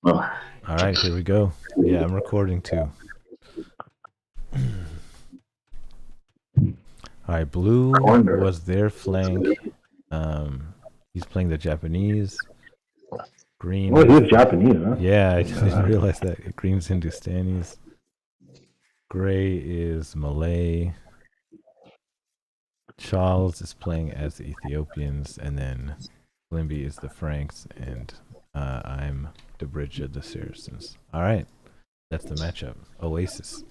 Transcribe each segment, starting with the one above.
Oh, All right, here we go. Yeah, I'm recording too. All right, blue corner. was their flank. He's playing the Japanese. Green Oh, he is was the Japanese, huh? yeah. I didn't Uh, realize that. Green's Hindustanis. Gray is Malay. Chawls is playing as the Ethiopians, and then flimby is the Franks, and I'm debrijja, the Saracens. All right, that's the matchup. Oasis.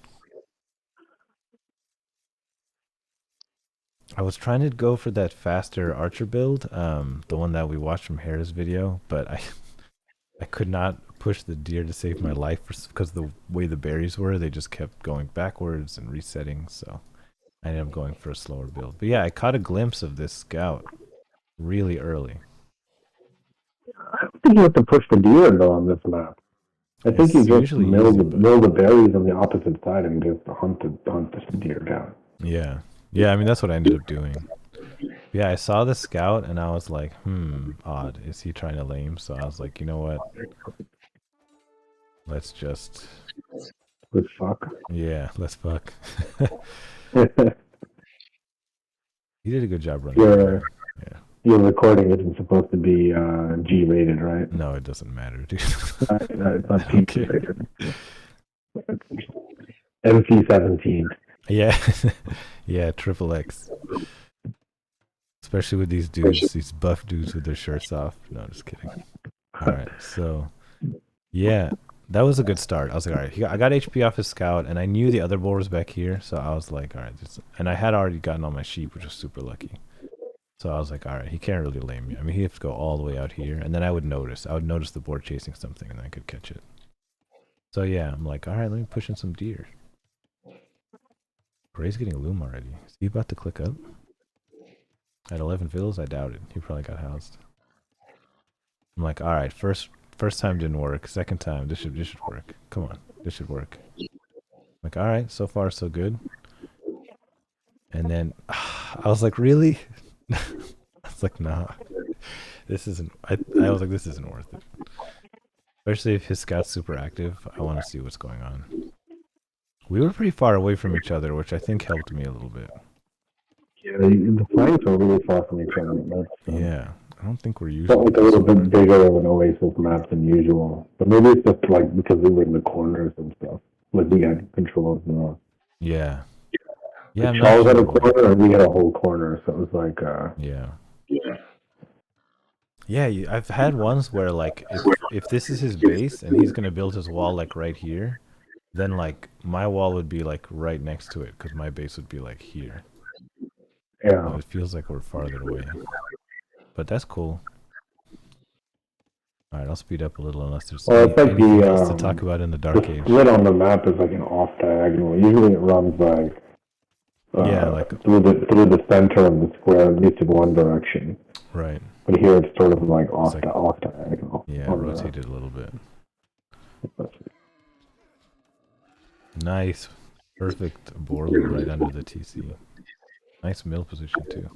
I was trying to go for that faster archer build, the one that we watched from Hera's video, but I could not push the deer to save my life because the way the berries were, they just kept going backwards and resetting. So I ended up going for a slower build. But yeah, I caught a glimpse of this scout really early. I don't think you have to push the deer though on this map. I think you It's just usually easy, but mill the berries on the opposite side and just hunt the deer down. yeah, yeah. I mean that's what I ended up doing. Yeah, I saw the scout and I was like, odd. Is he trying to lame? So I was like, you know what? Let's just Good fuck. yeah, let's fuck. your He did a good job running away. Yeah. your recording isn't supposed to be G rated, right? No, it doesn't matter, dude. It's I not don't PG care. rated. MC-17. Yeah, yeah, triple X. Especially with these dudes, these buff dudes with their shirts off. No, just kidding. All right, so yeah, that was a good start. I was like, all right, I got HP off his scout, and I knew the other boar was back here, so I was like, all right, and I had already gotten all my sheep, which was super lucky. So I was like, all right, he can't really lame me. I mean, he has to go all the way out here, and then I would notice. I would notice the boar chasing something, and then I could catch it. So yeah, I'm like, all right, let me push in some deer. Gray's getting a loom already. Is he about to click up? At 11 villas, I doubt it. He probably got housed. I'm like, all right, first time didn't work. Second time, this should work. Come on, this should work. I'm like, all right, so far so good. And then I was like, really? I was like, nah, this isn't. I was like, this isn't worth it. Especially if his scout's super active. I want to see what's going on. We were pretty far away from each other, which I think helped me a little bit. Yeah, the flanks are really far from each other. Yeah, I don't think we're Felt usually like a this little far. bit bigger of an oasis map than usual. But maybe it's just like because we were in the corners and stuff. Like we had control of Yeah, yeah, like I'm not Charles had a sure. corner and we had a whole corner, so it was like Yeah. Yeah, I've had ones where like if this is his base and he's gonna build his wall like right here, then like my wall would be like right next to it because my base would be like here. So yeah. it feels like we're farther away, but that's cool. All right, I'll speed up a little unless there's Well, it's like anything else to talk about in the the dark age. split on the map is like an off diagonal. Usually it runs like Yeah, like through the center of the square, at least in one direction. right. But here it's sort of like It's like off diagonal. yeah, On rotated a little bit. the, Nice, perfect Borlu right under the TC. Nice mill position too.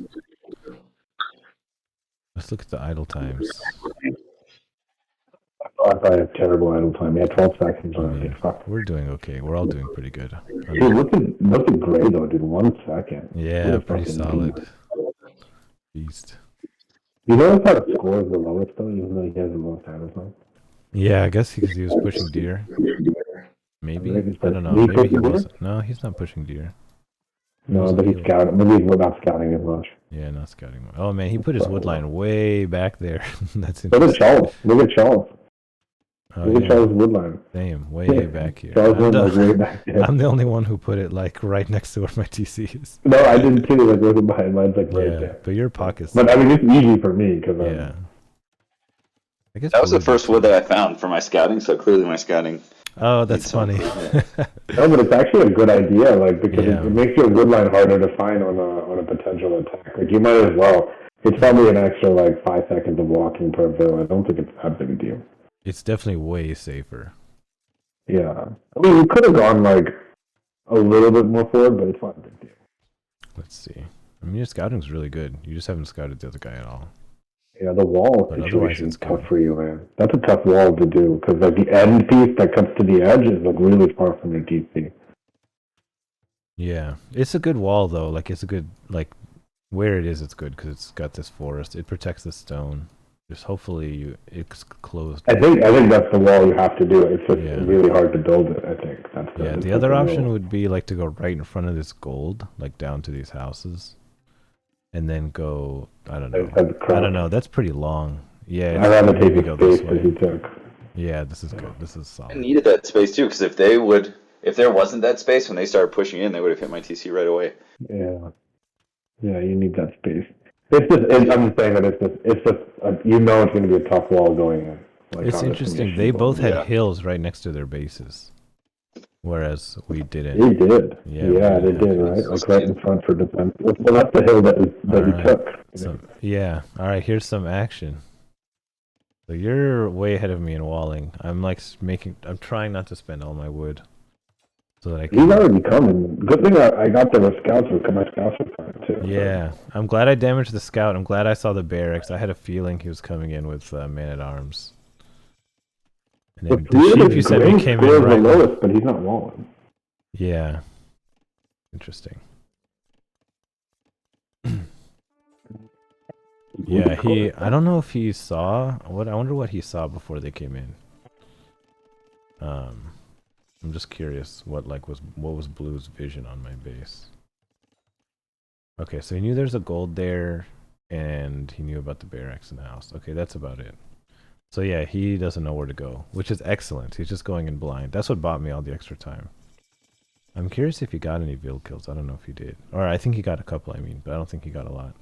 Let's look at the idle times. I have terrible idle time. Yeah, 12 seconds I already. mean, Fuck. we're doing okay. We're all doing pretty good. Dude, look at Gray though, dude. 1 second. What Yeah, a pretty fucking beast. solid. Beast. You notice how the score is the lowest though, even though he has the most idle time? Yeah, I guess because he was pushing deer. I Maybe. think it's I like, don't know. he Maybe he pushing deer? wasn't. No, he's not pushing deer. He No, wasn't. but he's scouting. Maybe he's not scouting as much. Yeah, not scouting. Oh man, he put his wood line way back there. That's Look at interesting. Charles. Look at Charles. Oh Look at yeah, Charles' woodline. same. Way back here. Charles went like way back there. I'm the only one who put it like right next to where my TC is. No, I didn't too. Like looking behind mine's like right Yeah, there. but your pockets. But I mean, it's easy for me because Yeah. I guess That was the blue did first wood too. that I found for my scouting, so clearly my scouting Oh, that's needs some funny. improvement. no, but it's actually a good idea. Like because Yeah. it makes your woodline harder to find on a potential attack. Like you might as well. It's probably an extra like 5 seconds of walking per bill. I don't think it's that big a deal. It's definitely way safer. Yeah, I mean, we could have gone like a little bit more forward, but it's not a big deal. Let's see. I mean, your scouting's really good. You just haven't scouted the other guy at all. Yeah, the wall But otherwise situation it's is tough good. for you, man. That's a tough wall to do because like the end piece that comes to the edge is like really far from your TC. Yeah, it's a good wall though. Like it's a good like where it is. It's good because it's got this forest. It protects the stone. Just hopefully it's closed. I think that's the wall you have to do. It's just Yeah. really hard to build it. I think that's Yeah, the that's other the option rule. would be like to go right in front of this gold, like down to these houses, and then go. I don't know. That's I don't crap. know. That's pretty long. Yeah, I'd rather take maybe the go this space that way. he took. Yeah, this is good. This is I solid. needed that space too, because if there wasn't that space when they started pushing in, they would have hit my TC right away. Yeah, yeah, you need that space. I'm just saying that it's just you know it's going to be a tough wall going in. Like, It's on the interesting. submission They board. both had Yeah. hills right next to their bases, whereas we didn't. They did. Yeah, Yeah, we they didn't did, have right? hills. Like right in front for defense. Well, that's the hill that All you right. took. So, yeah. All right. Here's some action. So you're way ahead of me in walling. I'm like I'm trying not to spend all my wood, so that I He's can. already coming. Good thing I got there with scouts. My scouts were coming too. Yeah, I'm glad I damaged the scout. I'm glad I saw the barracks. I had a feeling he was coming in with man-at-arms. And then the sheep you said we came in the right. lowest, but he's not walling. Yeah. Interesting. Yeah, I don't know if he saw what. I wonder what he saw before they came in. I'm just curious what was Blue's vision on my base. Okay, so he knew there's a gold there, and he knew about the barracks in the house. Okay, that's about it. So yeah, he doesn't know where to go, which is excellent. He's just going in blind. That's what bought me all the extra time. I'm curious if he got any veal kills. I don't know if he did. Or I think he got a couple, but I don't think he got a lot.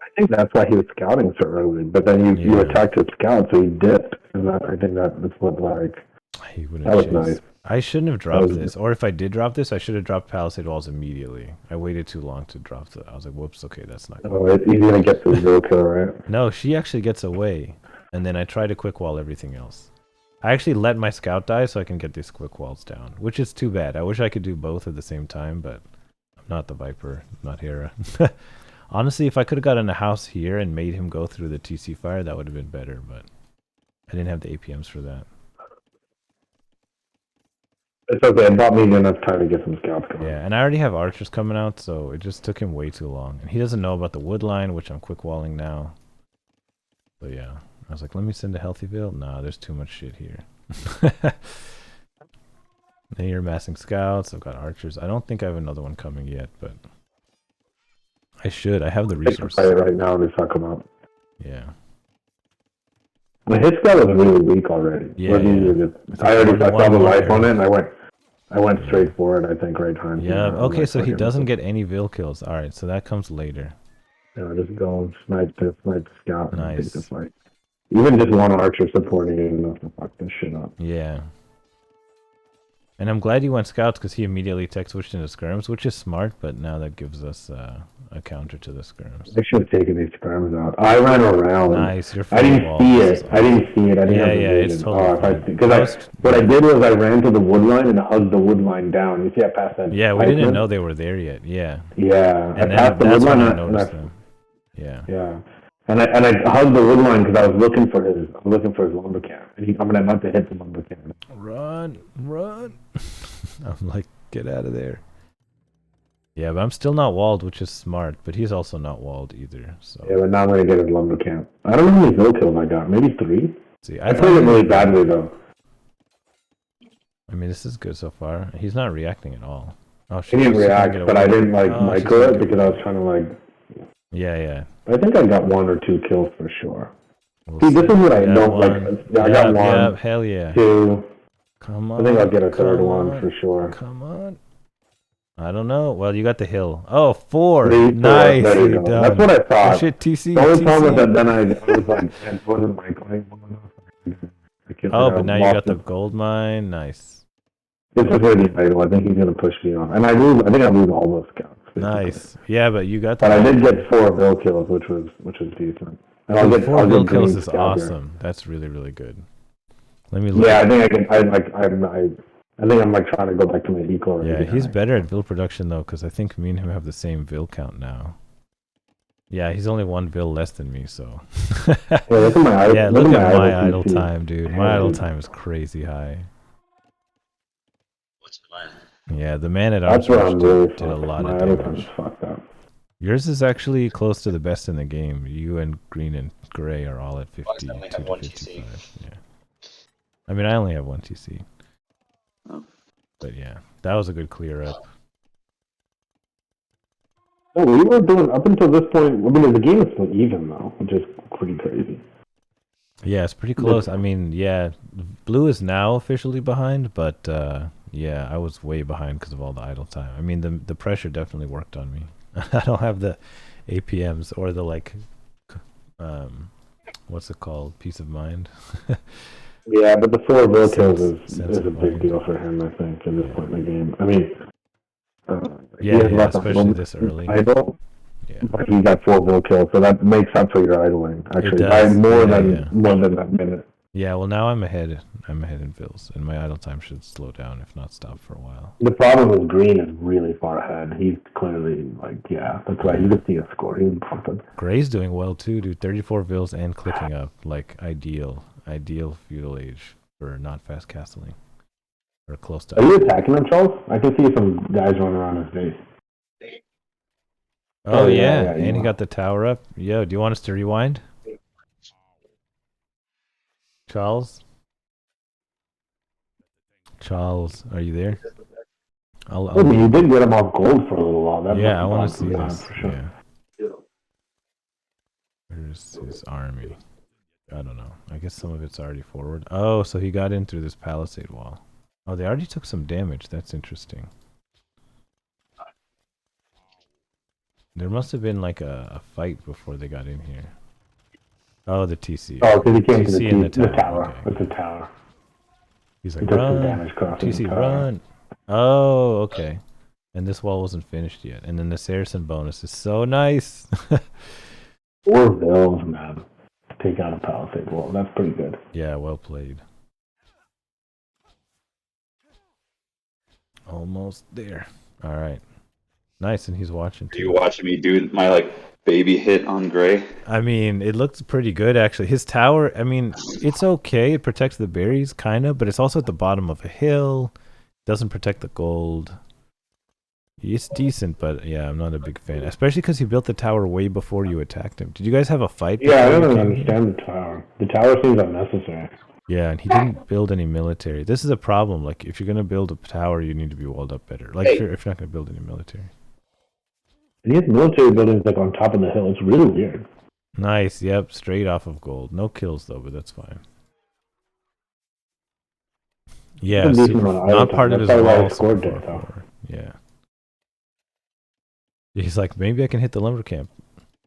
I think that's why he was scouting so early. But then you attacked his scout, so he dipped. And I think that's what he wouldn't that was chase. nice. I shouldn't have dropped this. Or if I did drop this, I should have dropped palisade walls immediately. I waited too long to drop the. I was like, whoops, okay, that's not good. Oh, he's going to get the veal kill, right? No, she actually gets away. And then I try to quick wall everything else. I actually let my scout die so I can get these quick walls down, which is too bad. I wish I could do both at the same time, but I'm not the Viper, I'm not Hera. Honestly, if I could have gotten a house here and made him go through the TC fire, that would have been better, but I didn't have the APMs for that. It's okay. It bought me enough time to get some scouts going. Yeah, and I already have archers coming out, so it just took him way too long. And he doesn't know about the wood line, which I'm quick walling now. So yeah. I was like, let me send a healthy build. Nah, there's too much shit here. Then you're amassing scouts. I've got archers. I don't think I have another one coming yet, but I should. I have the resources. Right now to suck him up. Yeah. The hit scout was really weak already. Yeah, I saw the life on it, and I went straight for it. I think right time. Yeah. Okay, so he doesn't get any veal kills. All right, so that comes later. Yeah, just go snipe the scout. Nice. And take the fight. Even just one archer supporting it enough to fuck this shit up. Yeah. And I'm glad he went scouts because he immediately tech switched into skirms, which is smart, but now that gives us a counter to the skirms. I should have taken these skirms out. I ran around. Nice, you're I didn't see it. I didn't see it. I didn't have the vision. It's totally fine. What I did was I ran to the wood line and hugged the wood line down. You see I passed that. Yeah, we didn't know they were there yet. Yeah. Yeah. And I passed the wood that's when line I noticed them. Yeah. Yeah. And I hugged the wood line because I was looking for his lumber camp. And I'm about to hit the lumber camp. Run. I'm like, get out of there. Yeah, but I'm still not walled, which is smart. But he's also not walled either. So yeah, but now I'm gonna get his lumber camp. I don't know how many veal kills I got. Maybe 3. See, I played it really badly though. I mean, this is good so far. He's not reacting at all. Oh, He didn't react, but I didn't micro it because I was trying to Yeah. I think I got 1 or 2 kills for sure. We'll See, this is what I don't like. I got 1. Yeah, hell yeah. 2. Come on. I think I'll get a third one for sure. Come on. I don't know. Well, you got the hill. Oh, 4. 3, 4. Nice. There you go. That's what I thought. Oh, shit, TC. The only problem was that then I was like, it wasn't going Oh, but now you got the gold mine. Nice. This is really idle. I think he's gonna push me off, and I think I lose all those scouts. Basically. Nice. Yeah, but you got. But I did get 4 veal kills, which was decent. And I'll get 4 veal kills is here. awesome. That's really good. Let me look. Yeah, I think I can. I think I'm like trying to go back to my eco. Yeah, he's better at veal production though, because I think me and him have the same veal count now. Yeah, he's only 1 bill less than me, so. Yeah, look at my Yeah, look at my idle TC. time, dude. My idle time is crazy high. What's mine? Yeah, the man at That's arms where I'm really did a fucked. lot My of idle time is damage. fucked up. Yours is actually close to the best in the game. You and green and gray are all at 50 I only to have 1 55. TC. Yeah. I mean, I only have 1 TC. Oh. But yeah, that was a good clear up. No, we were doing up until this point. I mean, the game is still even though, which is pretty crazy. Yeah, it's pretty close. I mean, yeah, blue is now officially behind, but yeah, I was way behind because of all the idle time. I mean, the pressure definitely worked on me. I don't have the APMs or the like, what's it called? Peace of mind. Yeah, but the 4 bill kills Sense is of a big mind. deal for him, I think, at this Yeah. point in the game. I mean, he Yeah, has yeah, less of especially them this early. idle, Yeah. but he got 4 bill kills, so that makes up for your idling. Actually, does. by more Yeah, than that minute. Yeah, well now I'm ahead. I'm ahead in fills, and my idle time should slow down, if not stop for a while. The problem with Green is really far ahead. He's clearly like, yeah, that's right. You can see a score. He's bumping. Gray's doing well too, dude. 34 vills and clicking up, like ideal feudal age for not fast castling, or close to. Are you attacking him, Charles? I can see some guys running around his base. Oh yeah, yeah, and he got the tower up. Yo, do you want us to rewind? Charles, are you there? Oh, but you did get him off gold for a little while. That yeah, I want to see this. for sure. Yeah. Where's his army? I don't know. I guess some of it's already forward. Oh, so he got in through this palisade wall. Oh, they already took some damage. That's interesting. There must have been like a fight before they got in here. Oh, the TC. Oh, because he came TC to in the tower. Okay. It's a tower. He's He like, took some run, damage crossing TC, the tower. run. Oh, okay. And this wall wasn't finished yet. And then the Saracen bonus is so nice. 4 vills, man. To take out a palisade wall. That's pretty good. Yeah, well played. Almost there. All right. Nice, and he's watching too. Are you watching me do my like baby hit on Gray? I mean, it looks pretty good actually. His tower, I mean, it's okay. It protects the berries, kind of, but it's also at the bottom of a hill. Doesn't protect the gold. It's decent, but yeah, I'm not a big fan. Especially because he built the tower way before you attacked him. Did you guys have a fight? Yeah, I before you don't came here? understand the tower. The tower seems unnecessary. Yeah, and he didn't build any military. This is a problem. Like, if you're gonna build a tower, you need to be walled up better. Like, if you're not gonna build any military. And he has military buildings like on top of the hill. It's really weird. Nice. Yep, straight off of gold. No kills though, but that's fine. Yeah, It's a decent super, amount of not idle part time. of his That's probably why wall. he scored Super there, far though. forward. Yeah. He's like, maybe I can hit the lumber camp.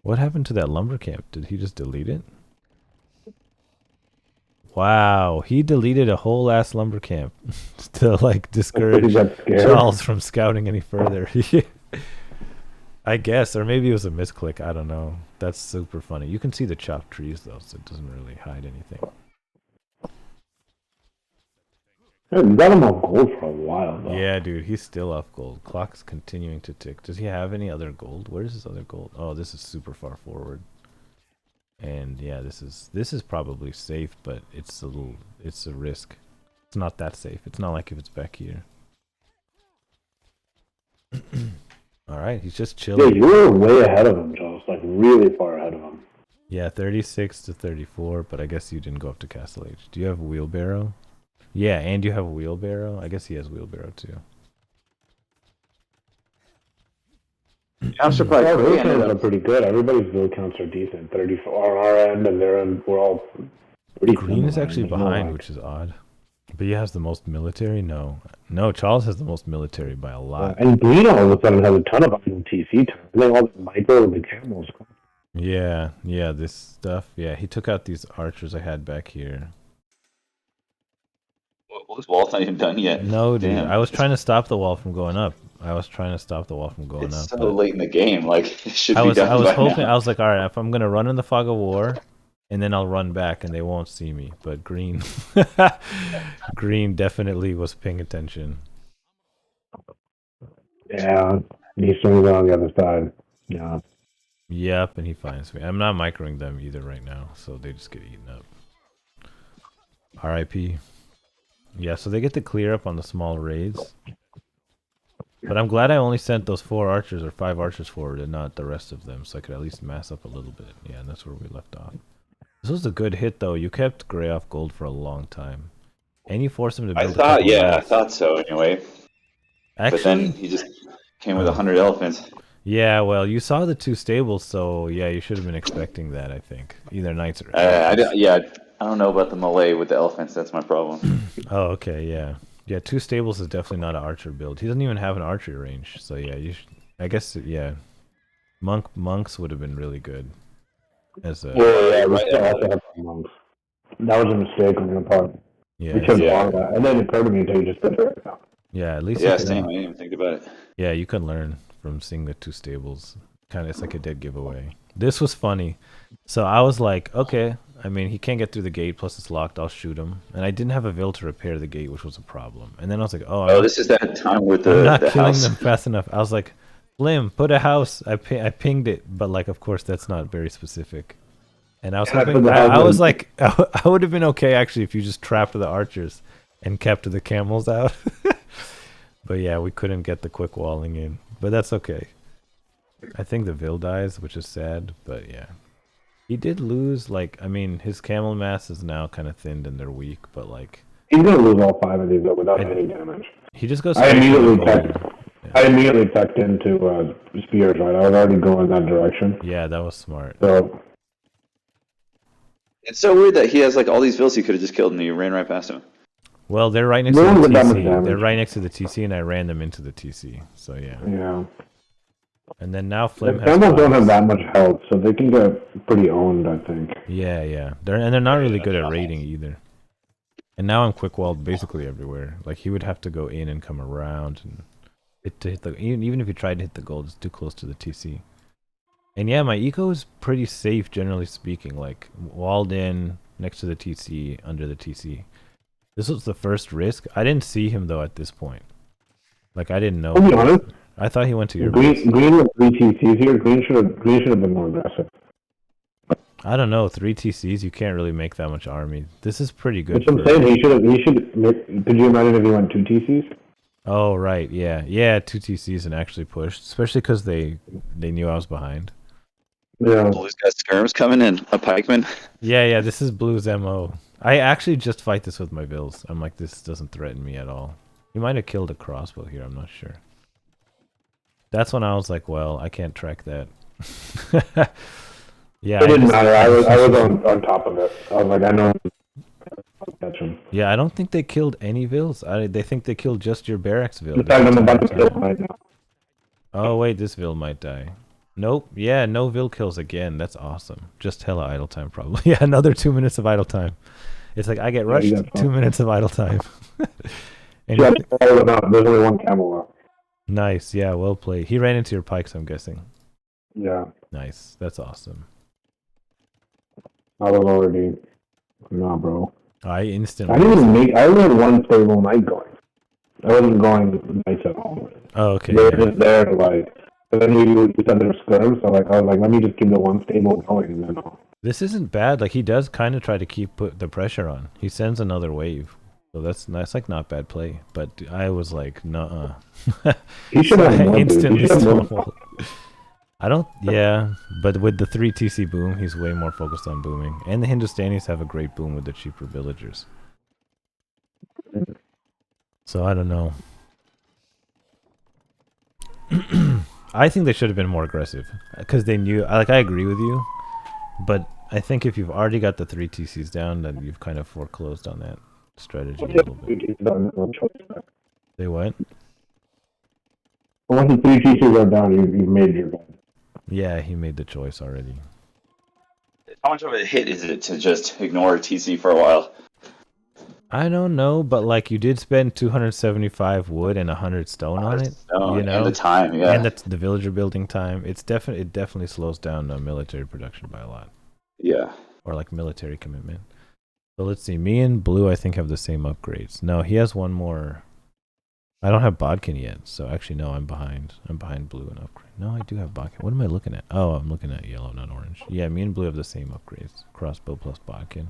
What happened to that lumber camp? Did he just delete it? Wow, he deleted a whole ass lumber camp to like discourage Chawls from scouting any further. I guess, or maybe it was a misclick. I don't know. That's super funny. You can see the chopped trees though, so it doesn't really hide anything. Yeah, you got him on gold for a while though. Yeah, dude, he's still off gold. Clock's continuing to tick. Does he have any other gold? Where's his other gold? Oh, this is super far forward. And yeah, this is probably safe, but it's a risk. It's not that safe. It's not like if it's back here. All right, he's just chilling. Yeah, you were way ahead of him, Joe. Like really far ahead of him. Yeah, 36 to 34, but I guess you didn't go up to Castle Age. Do you have a wheelbarrow? Yeah, and you have a wheelbarrow? I guess he has wheelbarrow too. I'm surprised. Our Gray build ended counts are up. pretty good. Everybody's build counts are decent. 34 on our end, and their end, we're all pretty Green is similar. actually There's no, behind, like- which is odd. But he has the most military? No. No, Charles has the most military by a lot. And Green all of a sudden has a ton of idle TC time. And then all the micro and the camels. Yeah, this stuff. Yeah, he took out these archers I had back here. Well, this wall's not even done yet. No, dude. Damn. I was trying to stop the wall from going up. Going It's up. so late in the game. Like it should I be was done by hoping. now. I was like, all right, if I'm gonna run in the fog of war, and then I'll run back, and they won't see me. But Green, Green definitely was paying attention. Yeah, these swings are on the other side. Yeah. Yep, and he finds me. I'm not microing them either right now, so they just get eaten up. R.I.P. Yeah, so they get to clear up on the small raids. But I'm glad I only sent those 4 archers or 5 archers forward and not the rest of them, so I could at least mass up a little bit. Yeah, and that's where we left off. This was a good hit, though. You kept Gray off gold for a long time. And you forced him to build a couple I roads. thought so anyway. But then Actually, he just came with 100 elephants. yeah, well, you saw the 2 stables, so yeah, you should have been expecting that, I think. Either knights or I don't know about the Malay with the elephants. That's my problem. Oh, okay, yeah. Yeah, 2 stables is definitely not an archer build. He doesn't even have an archery range, so yeah, I guess, yeah. Monks would have been really good. As a, Yeah, we still also have some monks. That was a mistake on your part. yeah, We should have gone that. And then it occurred to me until you just did it right now. yeah, at least Yeah, you can, same. I didn't even think about it. yeah, you can learn from seeing the 2 stables. Kind of, it's like a dead giveaway. This was funny. So I was like, okay, I mean, he can't get through the gate, plus it's locked, I'll shoot him. And I didn't have a vil to repair the gate, which was a problem. And then I was like, Oh, this is that time with I'm not the killing house. them fast enough. I was like, Flim, put a house. I pinged it, but like, of course, that's not very specific. And I was hoping, I was like, I would have been okay actually if you just trapped the archers and kept the camels out. But yeah, we couldn't get the quick walling in. But that's okay. I think the vil dies, which is sad, but yeah. He did lose, like, I mean, his camel mass is now kind of thinned and they're weak, but like... He's going to lose all 5 of these though without any damage. He just goes... I immediately tucked into spears, right? I was already going that direction. Yeah, that was smart. So... It's so weird that he has like all these vills he could have just killed and he ran right past him. Well, they're right next to the TC. They're right next to the TC, and I ran them into the TC. So yeah. Yeah. And then now Flim has. Camels don't have that much health, so they can get pretty owned, I think. Yeah, yeah. They're not really good at raiding either. And now I'm quick walled basically everywhere. Like he would have to go in and come around, and to hit the even if he tried to hit the gold, it's too close to the TC. And yeah, my eco is pretty safe generally speaking. Like walled in next to the TC, under the TC. This was the first risk. I didn't see him though at this point. Like I didn't know. To be honest, I thought he went to your base. Green with 3 TCs here. Green should have been more aggressive. I don't know. 3 TCs, you can't really make that much army. This is pretty good. That's what I'm saying. He should. Could you imagine if he went 2 TCs? Oh right, yeah, yeah. 2 TCs and actually pushed, especially because they knew I was behind. Yeah. Blue's got skirms coming in, a pikeman. Yeah. This is Blue's MO. I actually just fight this with my vills. I'm like, this doesn't threaten me at all. He might have killed a crossbow here. I'm not sure. That's when I was like, well, I can't track that. Yeah, it didn't matter. I was on top of it. I was like, I know. I'll catch him. Yeah, I don't think they killed any vills. They think they killed just your barracks vill. In fact, I'm about to kill him right now. Oh wait, this vill might die. Nope. Yeah, no vill kills again. That's awesome. Just hella idle time, probably. Yeah, another 2 minutes of idle time. It's like I get rushed. 2 minutes of idle time. And yeah, there's only 1 camel left. Nice. Yeah, well played. He ran into your pikes, I'm guessing. Yeah. Nice. That's awesome. I was already. Nah, bro. I instantly. I only had 1 stable night going. I wasn't going nights at all. Oh, okay. They were just there, like. And then you said there were skirms, so like I was like, let me just keep the 1 stable going, and then. This isn't bad. Like he does kind of try to put the pressure on. He sends another wave, so that's like not bad play. But I was like, nuh-uh. He should have more, instantly stonewalled. I don't. Yeah, but with the 3 TC boom, he's way more focused on booming. And the Hindustanis have a great boom with the cheaper villagers. So I don't know. I think they should have been more aggressive because they knew. Like I agree with you, but I think if you've already got the 3 TCs down, then you've kind of foreclosed on that strategy a little bit. They what? Once the 3 TCs are down, you've made your bed. Yeah, he made the choice already. How much of a hit is it to just ignore TC for a while? I don't know, but like you did spend 275 wood and 100 stone on it, you know, and the time, yeah, and the villager building time. It definitely slows down military production by a lot. Yeah, or like military commitment. So let's see. Me and Blue, I think, have the same upgrades. No, he has one more. I don't have bodkin yet, so actually no, I'm behind. I'm behind blue and upgrade. No, I do have bodkin. What am I looking at? Oh, I'm looking at yellow, not orange. Yeah, me and blue have the same upgrades. Crossbow plus bodkin.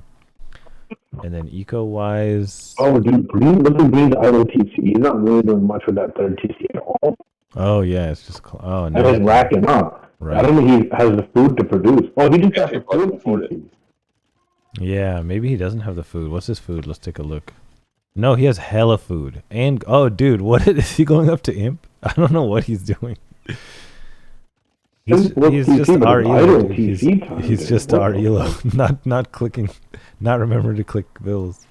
And then eco-wise... Oh, dude, Green, look at Green's idle TC. He's not really doing much with that third TC at all. Oh, yeah, it's just... Oh, And no. he's racking up. Right. I don't think he has the food to produce. Oh, he just got the food afford TC. Yeah, maybe he doesn't have the food. What's his food? Let's take a look. No, he has hella food. And, oh, dude, what is he going up to imp? I don't know what he's doing. He's just our elo. He's just our elo. Not clicking, not remembering to click bills.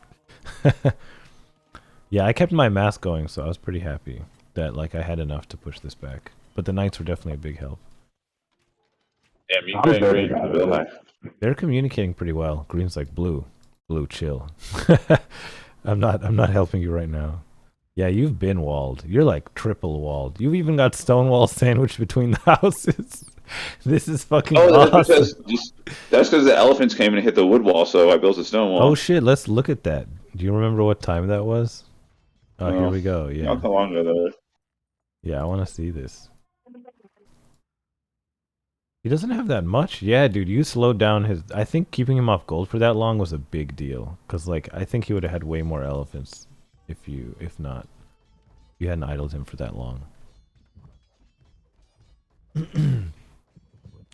Yeah, I kept my mask going, so I was pretty happy that like I had enough to push this back. But the knights were definitely a big help. Damn, you guys ready for the bill high. They're communicating pretty well. Green's like blue, chill. I'm not helping you right now. Yeah, you've been walled. You're like triple walled. You've even got stone walls sandwiched between the houses. This is fucking awesome. That's because the elephants came and hit the wood wall, so I built a stone wall. Oh shit, let's look at that. Do you remember what time that was? Oh, here we go. Yeah. Not that long ago, though. Yeah, I want to see this. He doesn't have that much. Yeah, dude, you slowed down his... I think keeping him off gold for that long was a big deal. Because, like, I think he would have had way more elephants if not. You hadn't idled him for that long.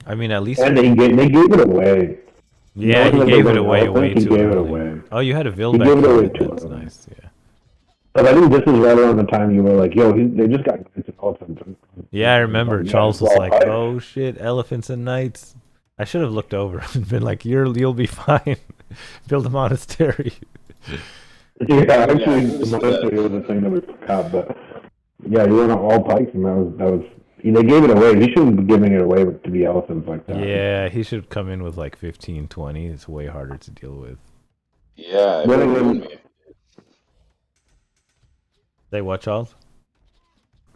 I mean, at least... And they gave it away. Yeah, he gave it away way too early. It away. Oh, you had a Vil He back gave it away here. too That's early. nice, yeah. But I think this is right around the time you were like, yo, they just got knights and elephants. Yeah, I remember. Yeah, Charles was well, like, oh shit, elephants and knights. I should have looked over and been like, you'll be fine. Build a monastery. Yeah, actually, the monastery was the thing that we forgot. But yeah, you went on all pikes, and that was. They gave it away. He shouldn't be giving it away to the elephants like that. Yeah, he should come in with like 15, 20. It's way harder to deal with. Yeah, it would have ruined me. They what, Charles?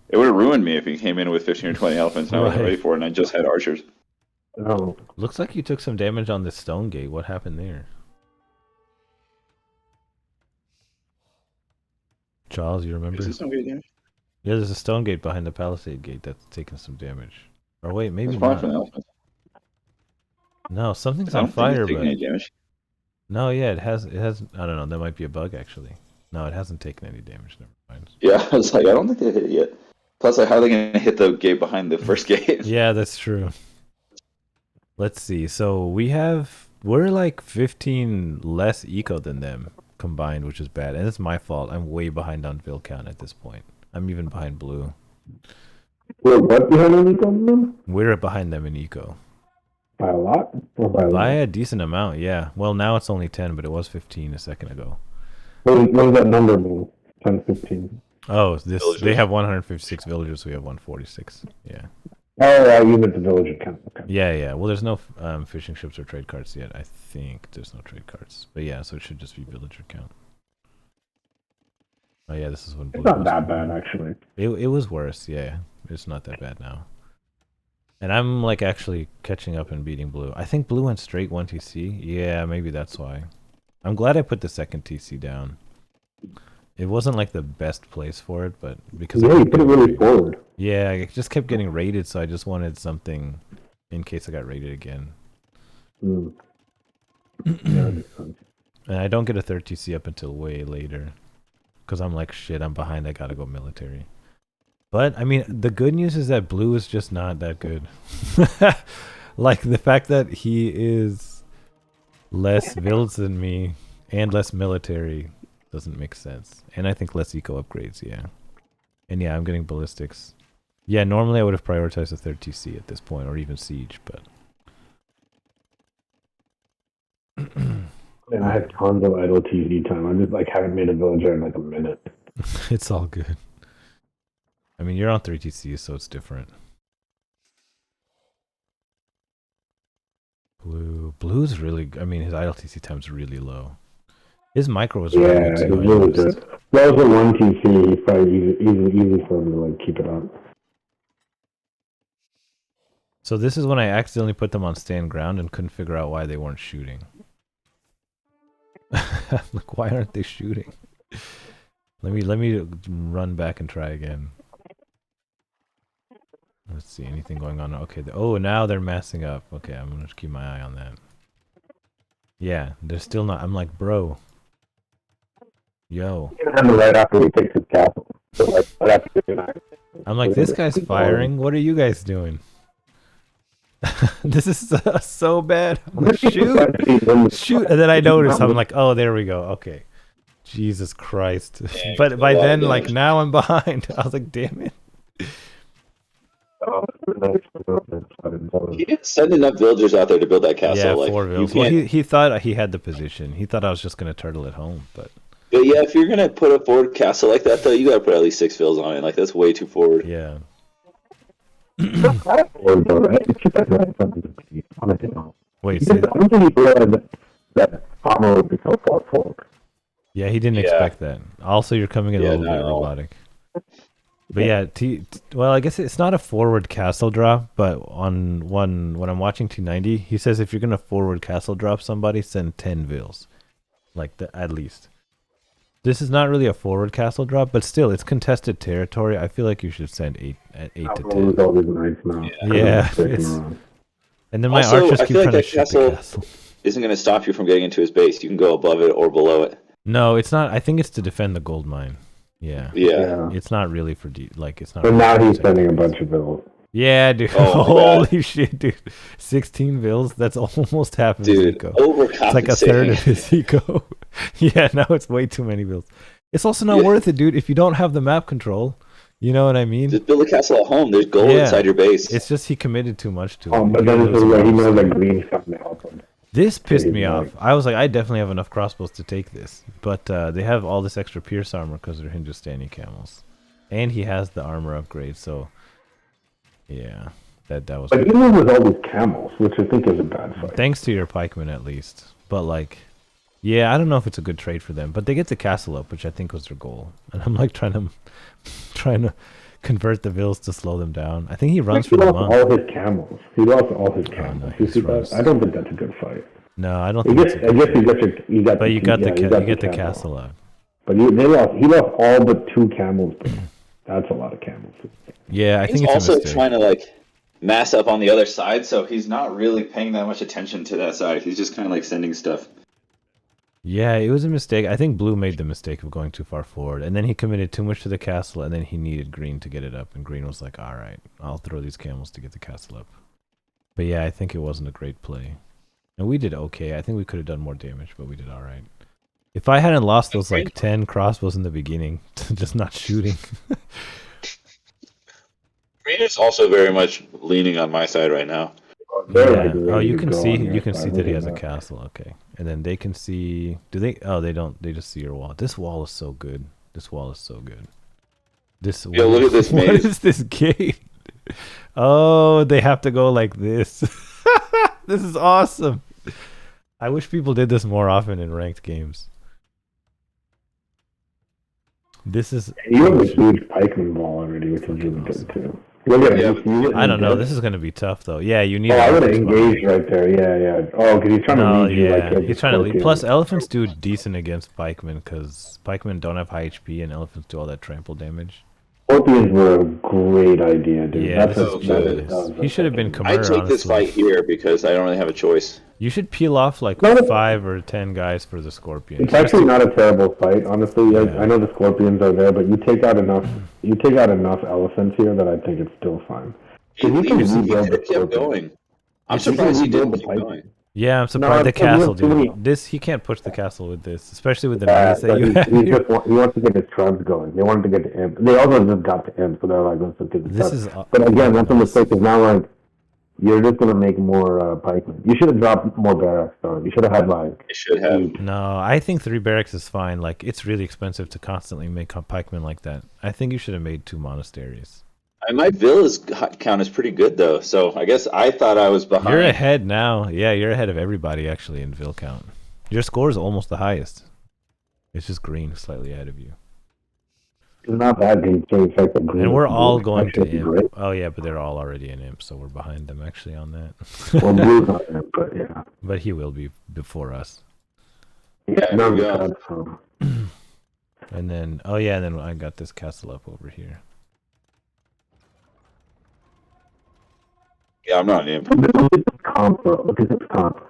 It would have ruined me if he came in with 15 or 20 elephants and I wasn't ready for it and I just had archers. No. Looks like you took some damage on this stone gate. What happened there? Charles, you remember? Is this some good damage? Yeah, there's a stone gate behind the palisade gate that's taking some damage. Or wait, maybe It's fine not. from the elephants. No, something's I on don't think fire, it's taking but any damage. no, yeah, it has. I don't know. That might be a bug, actually. No, it hasn't taken any damage. Never mind. Yeah, I was like, I don't think they hit it yet. Plus, like, how are they going to hit the gate behind the first gate? Yeah, that's true. Let's see. So we're like 15 less eco than them combined, which is bad, and it's my fault. I'm way behind on Vil count at this point. I'm even behind blue. We're what behind on eco? We're behind them in eco. By a lot? Or by a lot? By a decent amount, yeah. Well, now it's only 10, but it was 15 a second ago. What does that number mean? 10, 15? Oh, Villagers. they have 156 villagers, we have 146. Yeah. Oh, you meant the villager count. Okay. Yeah. Well, there's no fishing ships or trade carts yet. I think there's no trade carts. But yeah, so it should just be villager count. Oh yeah, this is when blue It's not was- that bad, actually. It was worse, yeah. It's not that bad now. And I'm like actually catching up and beating blue. I think blue went straight 1 TC. Yeah, maybe that's why. I'm glad I put the second TC down. It wasn't like the best place for it, but because Yeah, you put it really forward. yeah, I just kept getting raided, so I just wanted something in case I got raided again. Mm. Yeah, that makes sense. And I don't get a third TC up until way later. Because I'm like, shit, I'm behind, I gotta go military. But, I mean, the good news is that blue is just not that good. Like, the fact that he is less builds than me and less military doesn't make sense. And I think less eco upgrades, yeah. And yeah, I'm getting ballistics. Yeah, normally I would have prioritized a third TC at this point, or even siege, but... And I had tons of idle TV time. I just like haven't made a villager in like a minute. It's all good. I mean, you're on 3 TC, so it's different. Blue's really... I mean, his idle TC time's really low. His micro was really Yeah, good, it's too. I really noticed. good. That was a 1 TC. He's probably easy for him to like keep it up. So this is when I accidentally put them on stand ground and couldn't figure out why they weren't shooting. Like, why aren't they shooting? Let me run back and try again. Let's see, anything going on? Okay, oh, now they're massing up. Okay, I'm gonna keep my eye on that. Yeah, they're still not. I'm like, bro. Yo. Right after we take his castle. So like, right after I'm like, this guy's firing. What are you guys doing? This is so bad. I'm like, shoot, shoot. And then I notice, I'm like, oh, there we go. Okay. Jesus Christ. But by then, like, now I'm behind. I was like, damn it. He didn't send enough villagers out there to build that castle. Yeah, like, 4 villagers. Well, he thought he had the position. He thought I was just going to turtle at home, but yeah, if you're gonna put a forward castle like that, though, you gotta put at least 6 vills on it. Like, that's way too forward. yeah. Wait, say that? I don't think he realized that armor would be so far forward. Yeah, he didn't expect that. Also, you're coming in a little bit robotic. But yeah, well, I guess it's not a forward castle drop, but on when I'm watching 290, he says if you're gonna forward castle drop somebody, send 10 vills, like at least. This is not really a forward castle drop, but still, it's contested territory. I feel like you should send 8 to 10. Yeah, and then my archers keep trying to shoot the castle. Isn't going to stop you from getting into his base. You can go above it or below it. No, it's not. I think it's to defend the gold mine. Yeah. It's not really for it's not. But now he's sending a bunch of bills. Yeah, dude. Oh, holy shit, dude. 16 bills. That's almost half of his eco. Overcompensating. It's like a third of his eco. Yeah, now it's way too many bills. It's also not worth it, dude. If you don't have the map control, you know what I mean? Just build a castle at home. There's gold inside your base. It's just he committed too much to it. Oh, but then he knows that green's coming to help him. This pissed me off. I was like, I definitely have enough crossbows to take this. But they have all this extra pierce armor because they're Hindustani camels. And he has the armor upgrade, so... Yeah, that was... But even with all these camels, which I think is a bad fight. Thanks to your pikemen, at least. But, like... Yeah, I don't know if it's a good trade for them. But they get the castle up, which I think was their goal. And I'm, like, trying to convert the vills to slow them down. I think he runs for the monk. He lost all his camels. He lost all his camels. Oh, no, you see that? I don't think that's a good fight. No, I don't think it's a good fight. You get the castle out. But he lost all but 2 camels. That's a lot of camels. Yeah, I think he's it's also trying to, like, mass up on the other side, so he's not really paying that much attention to that side. He's just kind of, like, sending stuff. Yeah, it was a mistake. I think Blue made the mistake of going too far forward, and then he committed too much to the castle, and then he needed Green to get it up, and Green was like, all right, I'll throw these camels to get the castle up. But yeah, I think it wasn't a great play. And we did okay. I think we could have done more damage, but we did all right. If I hadn't lost those, like, 10 crossbows in the beginning to just not shooting... Green is also very much leaning on my side right now. Yeah. Oh, you can see that he has a castle. Okay, and then they can see. Do they? Oh, they don't. They just see your wall. This wall is so good. This wall is so good. Yeah, look at this maze. What is this gate? Oh, they have to go like this. This is awesome. I wish people did this more often in ranked games. This is. You have a huge pikeman wall already, which is really good too. I don't know. This is going to be tough, though. Yeah, you need. Oh, I would have engaged right there. Yeah. Oh, because he's trying to lead you. Like he's trying to lead. Plus, elephants do decent against pikemen because pikemen don't have high HP, and elephants do all that trample damage. Scorpions were a great idea, dude. Yeah, he should have been Khmer. I take this fight here because I don't really have a choice. You should peel off like 5 or 10 guys for the scorpion. It's actually not a terrible fight, honestly. Yeah. I know the scorpions are there, but you take out enough elephants here that I think it's still fine. He could have kept going. I'm surprised he didn't keep going. Yeah, I'm surprised the castle, dude. He can't push the castle with this, especially with the maze that you have. He wants to get his tribes going. They wanted to get to Imp. They also just got to Imp, so they're like, let's do this. But again, that's a mistake. Because now, like, you're just gonna make more pikemen. You should have dropped more barracks, though. You should have had like. You should have. No, I think 3 barracks is fine. Like, it's really expensive to constantly make pikemen like that. I think you should have made 2 monasteries. My vill count is pretty good though, so I guess I thought I was behind. You're ahead now. Yeah, you're ahead of everybody actually in vill count. Your score is almost the highest. It's just Green slightly ahead of you. It's not bad. And we're all going to Imp. Great. Oh yeah, but they're all already in Imp, so we're behind them actually on that. Well, Blue's not Imp, but yeah. But he will be before us. Yeah, no, And then, oh yeah, and then I got this castle up over here. Yeah, I'm not in. Look at this comp, bro. Look at this comp.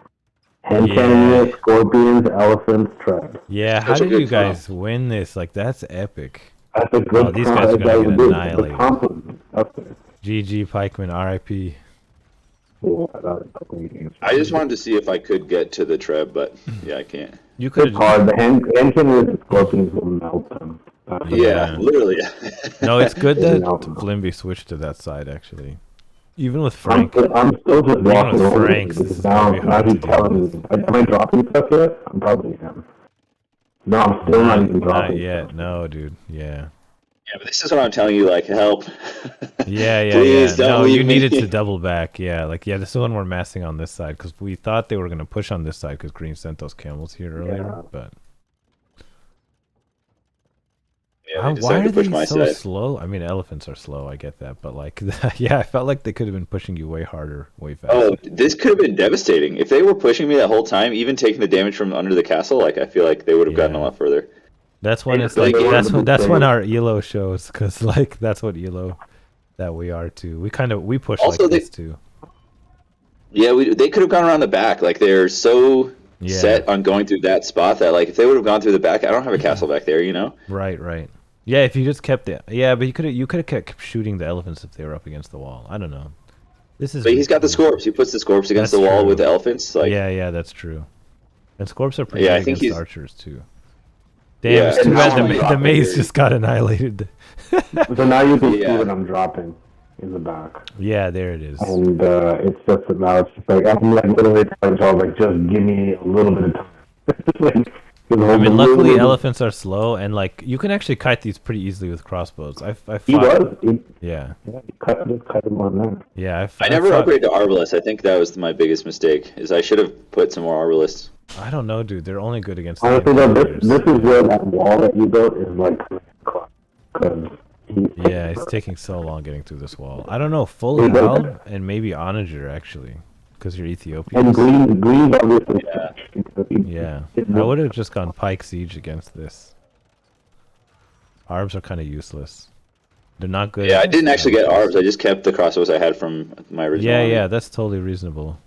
Hand Yeah. cannon, scorpions, elephants, traps. Yeah, how Such a did you good comp. guys win this? Like, that's epic. That's a good These comp. guys are gonna get The annihilated. comp was up there. GG Pikeman, RIP. Yeah, I just wanted to see if I could get to the treb, but yeah, I can't. You could It's hard. The hand cannon and the scorpions will melt them. Yeah, literally. No, it's good that Yeah. Flimby switched to that side, actually. Even with Frank. I'm still just walking with over Franks, this this is now. gonna be Now hard he's to deal telling me, am I dropping stuff yet? I'm probably am. No, I'm still not even Not dropping yet. stuff. No, dude. Yeah. Yeah, but this is what I'm telling you, like, help. Yeah. Please don't No, leave you me. needed to double back. Yeah, like, yeah, this is when we're massing on this side, because we thought they were going to push on this side because Green sent those camels here earlier, Yeah. but... Yeah, they Why decided are to push they my so side. slow? I mean, elephants are slow, I get that, but, like, yeah, I felt like they could have been pushing you way harder, way faster. Oh, this could have been devastating. If they were pushing me that whole time, even taking the damage from under the castle, like, I feel like they would have gotten a Yeah. lot further. That's when it's Like, like, they that's when our ELO shows, because, like, that's what ELO that we are, too. We push Also, like they- this, too. Yeah, they could have gone around the back. Like, they're so Yeah. set on going through that spot that, like, if they would have gone through the back, I don't have a castle back there, you know? Right. Yeah, if you just kept it. Yeah, but you could have kept shooting the elephants if they were up against the wall. I don't know. This is. But he's got the Scorps. He puts the Scorps against That's the wall true. with the elephants. Like, Yeah, that's true. And Scorps are pretty Yeah, I good think against he's- archers too. Damn, Yeah, it's too and bad now I'm the dropping maze here. just got annihilated. So now you can see Yeah. what I'm dropping in the back. Yeah, there it is. And it's just that now it's just like, I'm like literally telling Charles, like, just give me a little bit of time. Like, I mean, luckily elephants are slow, and like you can actually kite these pretty easily with crossbows. I He fought. was. Yeah, He cut him on that. yeah. I never fought- upgraded to Arbalest. I think that was my biggest mistake. Is I should have put some more Arbalists. I don't know, dude. They're only good against. the Honestly, though, Invaders. this is where that wall that you built is like, because Yeah, it's taking so long getting through this wall. I don't know, full Hey, Hal and maybe Onager actually, because you're and Ethiopian. green's obviously. Yeah, I would have just gone Pike Siege against this. Arbs are kind of useless. They're not good. Yeah, I didn't against actually get Arbs. Arbs. I just kept the crossbows I had from my original. army. Yeah, that's totally reasonable.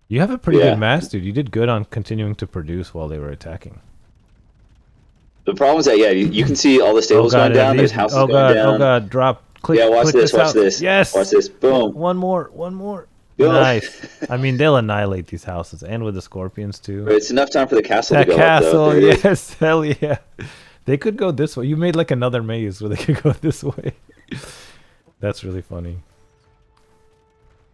You have a pretty Yeah. good mass, dude. You did good on continuing to produce while they were attacking. The problem is that you can see all the stables going down. There's houses oh going god, down. oh god, drop. Click, Yeah, watch click this. Watch out. this. Yes. Watch this. Boom. One more. Go. Nice. I mean, they'll annihilate these houses, and with the scorpions too. But it's enough time for the castle That to go castle, up, though. There it is. yes, hell yeah. They could go this way. You made like another maze where they could go this way. That's really funny.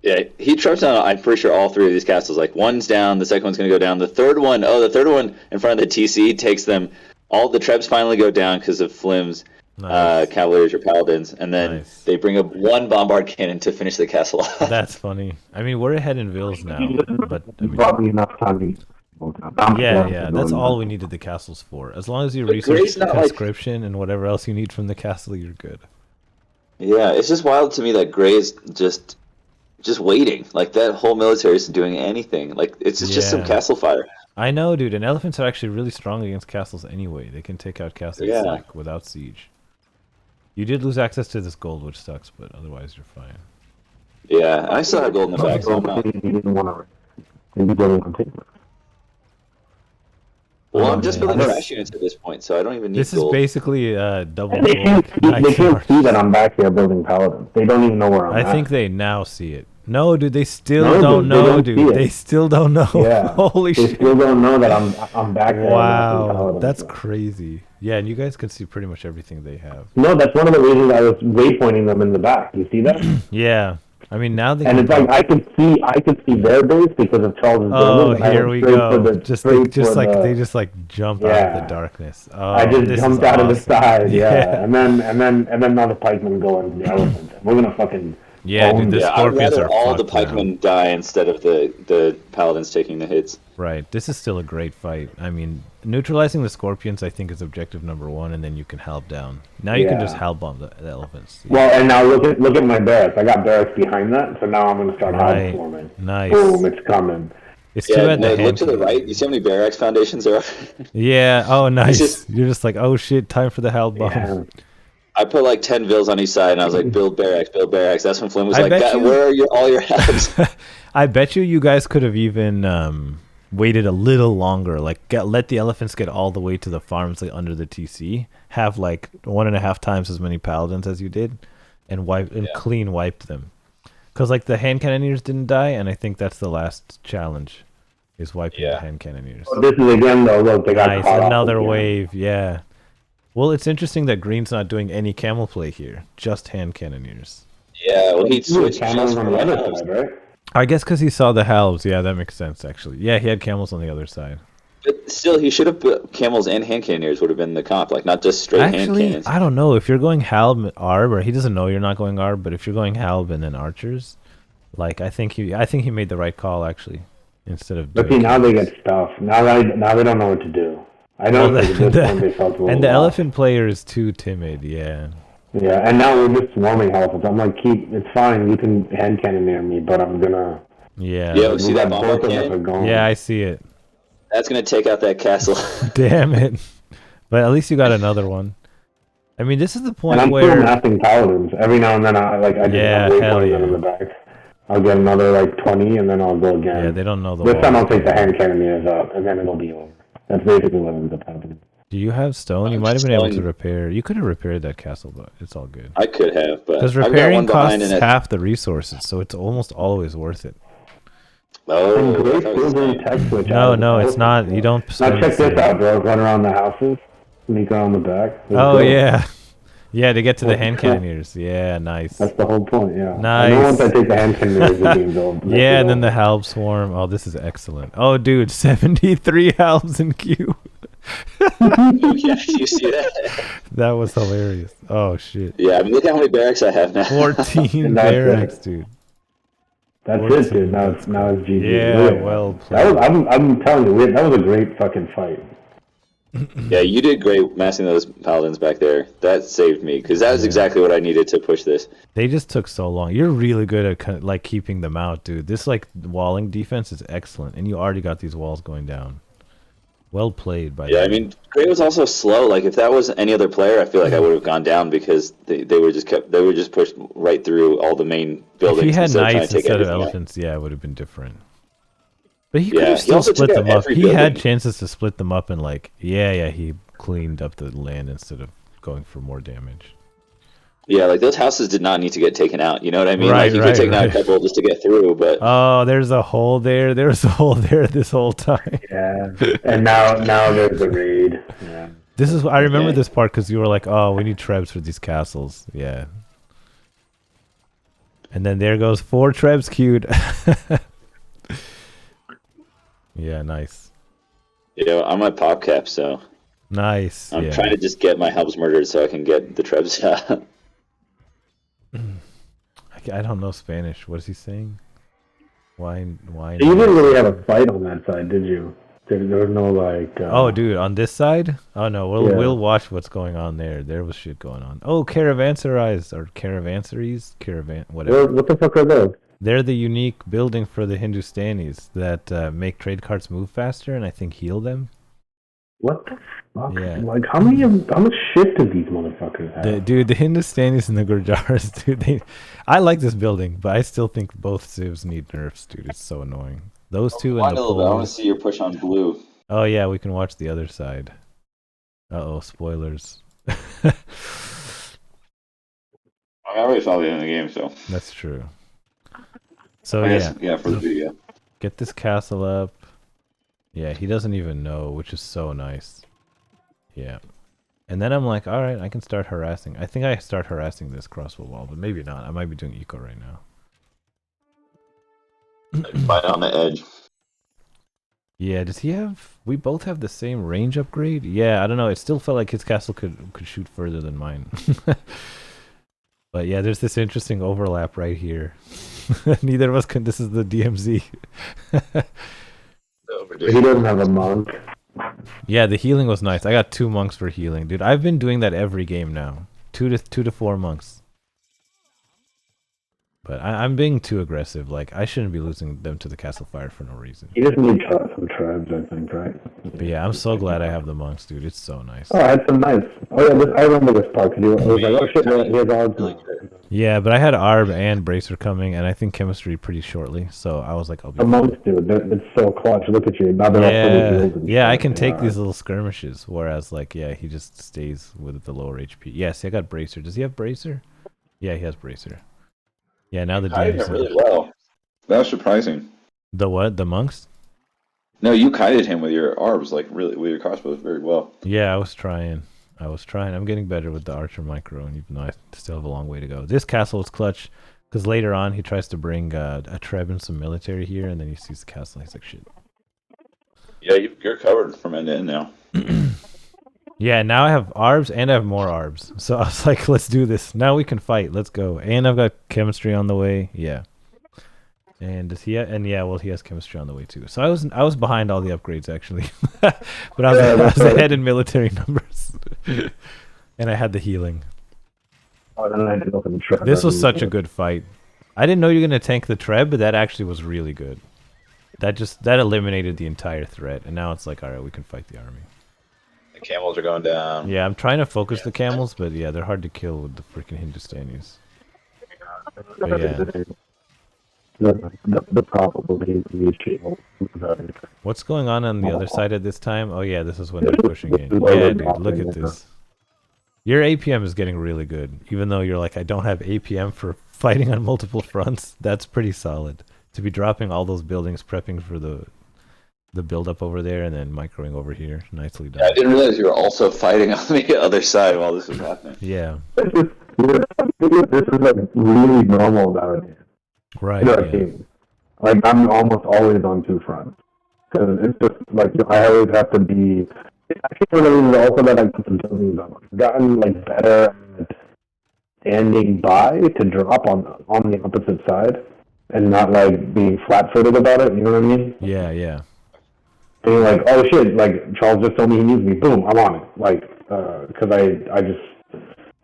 Yeah, he traps down, I'm pretty sure, all three of these castles. Like, one's down, the second one's going to go down. The third one in front of the TC takes them. All the trebs finally go down because of Flim's Nice. cavaliers or paladins. And then Nice. they bring up one bombard cannon to finish the castle off. That's funny. I mean, we're ahead in Vils now, but I mean, Probably enough time to. yeah. That's all we needed the castles for. As long as you But research Gray's not like- conscription and whatever else you need from the castle, you're good. Yeah, it's just wild to me that Gray is just waiting. Like, that whole military isn't doing anything. Like, it's just some Yeah. castle fire. I know, dude. And elephants are actually really strong against castles anyway. They can take out castles Yeah. like without siege. You did lose access to this gold, which sucks, but otherwise you're fine. Yeah, I still have gold in the back, so I'm not. He didn't want to. Maybe didn't continue. Well, I'm just man. building This- trash units at this point, so I don't even need This is gold. basically double They gold. can't see. They Nice can't arch. see that I'm back here building paladins. They don't even know where I'm I at. think they now see it. No, dude, they still No, don't dude, they know, don't dude. see it. They still don't know. Yeah. Holy They shit. still don't know that I'm back here. building Wow, paladins. that's crazy. Yeah, and you guys can see pretty much everything they have. No, that's one of the reasons I was waypointing them in the back. You see that? Yeah, I mean now they. And can it's like I could see their base because of Charles's Oh, building. and I here went we straight go. for the- Just straight for like the- they just like jump out of Yeah. the darkness. Oh, I just this jumped is out of the awesome. side, yeah. And then now the pikemen go into the elephant. We're gonna fucking Yeah, dude, the Yeah, I'd scorpions rather are all the fucked now. pikemen die instead of the paladins taking the hits. Right. This is still a great fight. I mean, neutralizing the scorpions, I think, is objective number one, and then you can help down. Now you can Yeah. just help bomb the elephants. Well, and now look at my barracks. I got barracks behind that, so now I'm gonna start Right. hard forming. Nice. Boom, it's coming. It's too bad the hand look to the right. You see how many barracks foundations there are? Yeah. Oh, nice. You're just like, oh shit, time for the hell bomb. Yeah. I put like 10 vills on each side, and I was like, build barracks, build barracks. That's when Flim was like, bet you- where are all your helps? I bet you guys could have even waited a little longer. Like, let the elephants get all the way to the farms like under the TC. Have like 1.5 times as many paladins as you did, and clean wiped them. Because like the hand cannoneers didn't die, and I think that's the last challenge, is wiping the hand cannoneers. This is again though. Look, they got caught another up wave. Yeah. Well, it's interesting that Green's not doing any camel play here, just hand cannoneers. Yeah, well, he switched camels just on for the other halves. side, right? I guess because he saw the halves. Yeah, that makes sense, actually. Yeah, he had camels on the other side. But still, he should have put camels and hand cannoneers would have been the comp, like not just straight hand cannons. I don't know. If you're going halb, arb, or he doesn't know you're not going arb, but if you're going halb and then archers, like I think he made the right call, actually, instead of But see, now they get stuff. Now they don't know what to do. I know at this point they felt a little and the lost. elephant player is too timid. Yeah. Yeah, and now we're just swarming elephants. I'm like, it's fine. You can hand cannoneer me, but I'm gonna. Yeah. Yo, see that both bomb of us cannon? are going. Yeah, I see it. That's gonna take out that castle. Damn it. But at least you got another one. I mean, this is the point And I'm where still mapping paladins. Every now and then I just have hell waypoints in the back. I'll get another like 20 and then I'll go again. Yeah, they don't know the This time wall. I'll take the hand cannoneers up and then it'll be over. That's basically what ends up happening. Do you have stone? You might have been able to repair. You could have repaired that castle, but it's all good. I could have, but Because I've got repairing one behind costs and half the resources, so it's almost always worth it. And Oh, Grace still doing tech switch. No, it's not. You don't. Now check this out, bro. Run around the houses, sneak around the back. Oh yeah, yeah. To get to the hand cannoneers. Yeah, nice. That's the whole point. Yeah. Nice. I know once I take the hand cannoneers, the game's over. Yeah, and then the halb swarm. Oh, this is excellent. Oh, dude, 73 halbs in queue. yeah, you see that? That was hilarious. Oh shit. Yeah, I mean, look how many barracks I have now. 14 That's barracks, dude. That's it, dude. Now it's GG. Yeah, Really. well played. I'm telling you, that was a great fucking fight. Yeah, you did great massing those paladins back there. That saved me because that was exactly what I needed to push this. They just took so long. You're really good at like keeping them out, dude. This like walling defense is excellent, and you already got these walls going down. Well played by I mean, Gray was also slow. Like if that was any other player, I feel like I would have gone down because they were just pushed right through all the main buildings. If he had instead of trying knights to take instead of everything out. elephants, yeah, it would have been different. But he Yeah, could have he still also split took out them up. every He had building. chances to split them up and like, yeah, he cleaned up the land instead of going for more damage. Yeah, like those houses did not need to get taken out. You know what I mean? Right, like you could take out a right. couple just to get through, but Oh, there's a hole there. There's a hole there this whole time. Yeah. And now there's the raid. Yeah. This is I remember Okay. this part because you were like, "Oh, we need trebs for these castles." Yeah. And then there goes 4 trebs queued. Yeah, nice. I'm at pop cap, so Nice. I'm yeah. trying to just get my helps murdered so I can get the trebs out. I don't know Spanish. What is he saying? Why? You didn't really have a fight on that side, did you? There was no like. Oh, dude, on this side? Oh no, Yeah. we'll watch what's going on there. There was shit going on. Oh, caravanserais or caravanseries, whatever. What the fuck are those? They're the unique building for the hindustanis that make trade carts move faster and I think heal them. What the fuck? Yeah. Like how much shit do these motherfuckers have? Dude, the hindustanis and the gurjars, dude. I like this building, but I still think both civs need nerfs, dude. It's so annoying. Those two and the I want to poles. see your push on blue. Oh yeah, we can watch the other side. Uh-oh, spoilers. I already saw the end of the game, so That's true. So I yeah, guess, yeah, for the video. get this castle up. Yeah, he doesn't even know, which is so nice. Yeah. And then I'm like, all right, I can start harassing. I think I start harassing this crossbow wall, but maybe not. I might be doing eco right now. Fight on the edge. Yeah, does he have... We both have the same range upgrade? Yeah, I don't know. It still felt like his castle could shoot further than mine. But yeah, there's this interesting overlap right here. Neither of us can... This is the DMZ. He doesn't have a monk. Yeah, the healing was nice. I got 2 monks for healing. Dude, I've been doing that every game now. 2 to 4 monks. But I'm being too aggressive. Like, I shouldn't be losing them to the castle fire for no reason. You just need some tribes, I think, right? But yeah, I'm so glad I have the monks, dude. It's so nice. Oh, I had some nice. Oh yeah, I remember this part because I was like, oh shit, here's all. Yeah, but I had Arb and Bracer coming, and I think chemistry pretty shortly. So I was like, I'll be. The monks, dude, it's so clutch. Look at you. Now they're all fully yeah, I can take these little skirmishes. Whereas, like, yeah, he just stays with the lower HP. Yes, I got Bracer. Does he have Bracer? Yeah, he has Bracer. Yeah, now the kited him really well. That was surprising. The what? The monks? No, you kited him with your arms, like really with your crossbows very well. Yeah, I was trying. I'm getting better with the archer micro, and even though I still have a long way to go. This castle is clutch because later on he tries to bring a Treb and some military here, and then he sees the castle. And he's like, shit. Yeah, you're covered from end to end now. Yeah, now I have ARBs and I have more ARBs. So I was like, let's do this. Now we can fight. Let's go. And I've got chemistry on the way. Yeah. And does he he has chemistry on the way too. So I was behind all the upgrades actually. But I was ahead in military numbers. And I had the healing. This was such a good fight. I didn't know you were going to tank the Treb, but that actually was really good. That eliminated the entire threat. And now it's like, all right, we can fight the army. The camels are going down. Yeah, I'm trying to focus the camels, but yeah, they're hard to kill with the freaking hindustanis. But yeah. The probability of these people. What's going on the other side at this time? Oh yeah, this is when they're pushing in. Yeah, dude, look at this. Your APM is getting really good, even though you're like, I don't have APM for fighting on multiple fronts. That's pretty solid. To be dropping all those buildings, prepping for the build up over there, and then microing over here. Nicely done. Yeah, I didn't realize you were also fighting on the other side while this was happening. Yeah. This is like really normal nowadays. Right. Yeah. Like I'm almost always on two fronts because it's just like I always have to be. I think one of the reasons also that I put the buildings up. I've gotten like better at standing by to drop on the opposite side and not like being flat-footed about it. You know what I mean? Yeah, yeah. And you're like, oh shit! Like Charles just told me he needs me. Boom, I'm on it. Like, because I just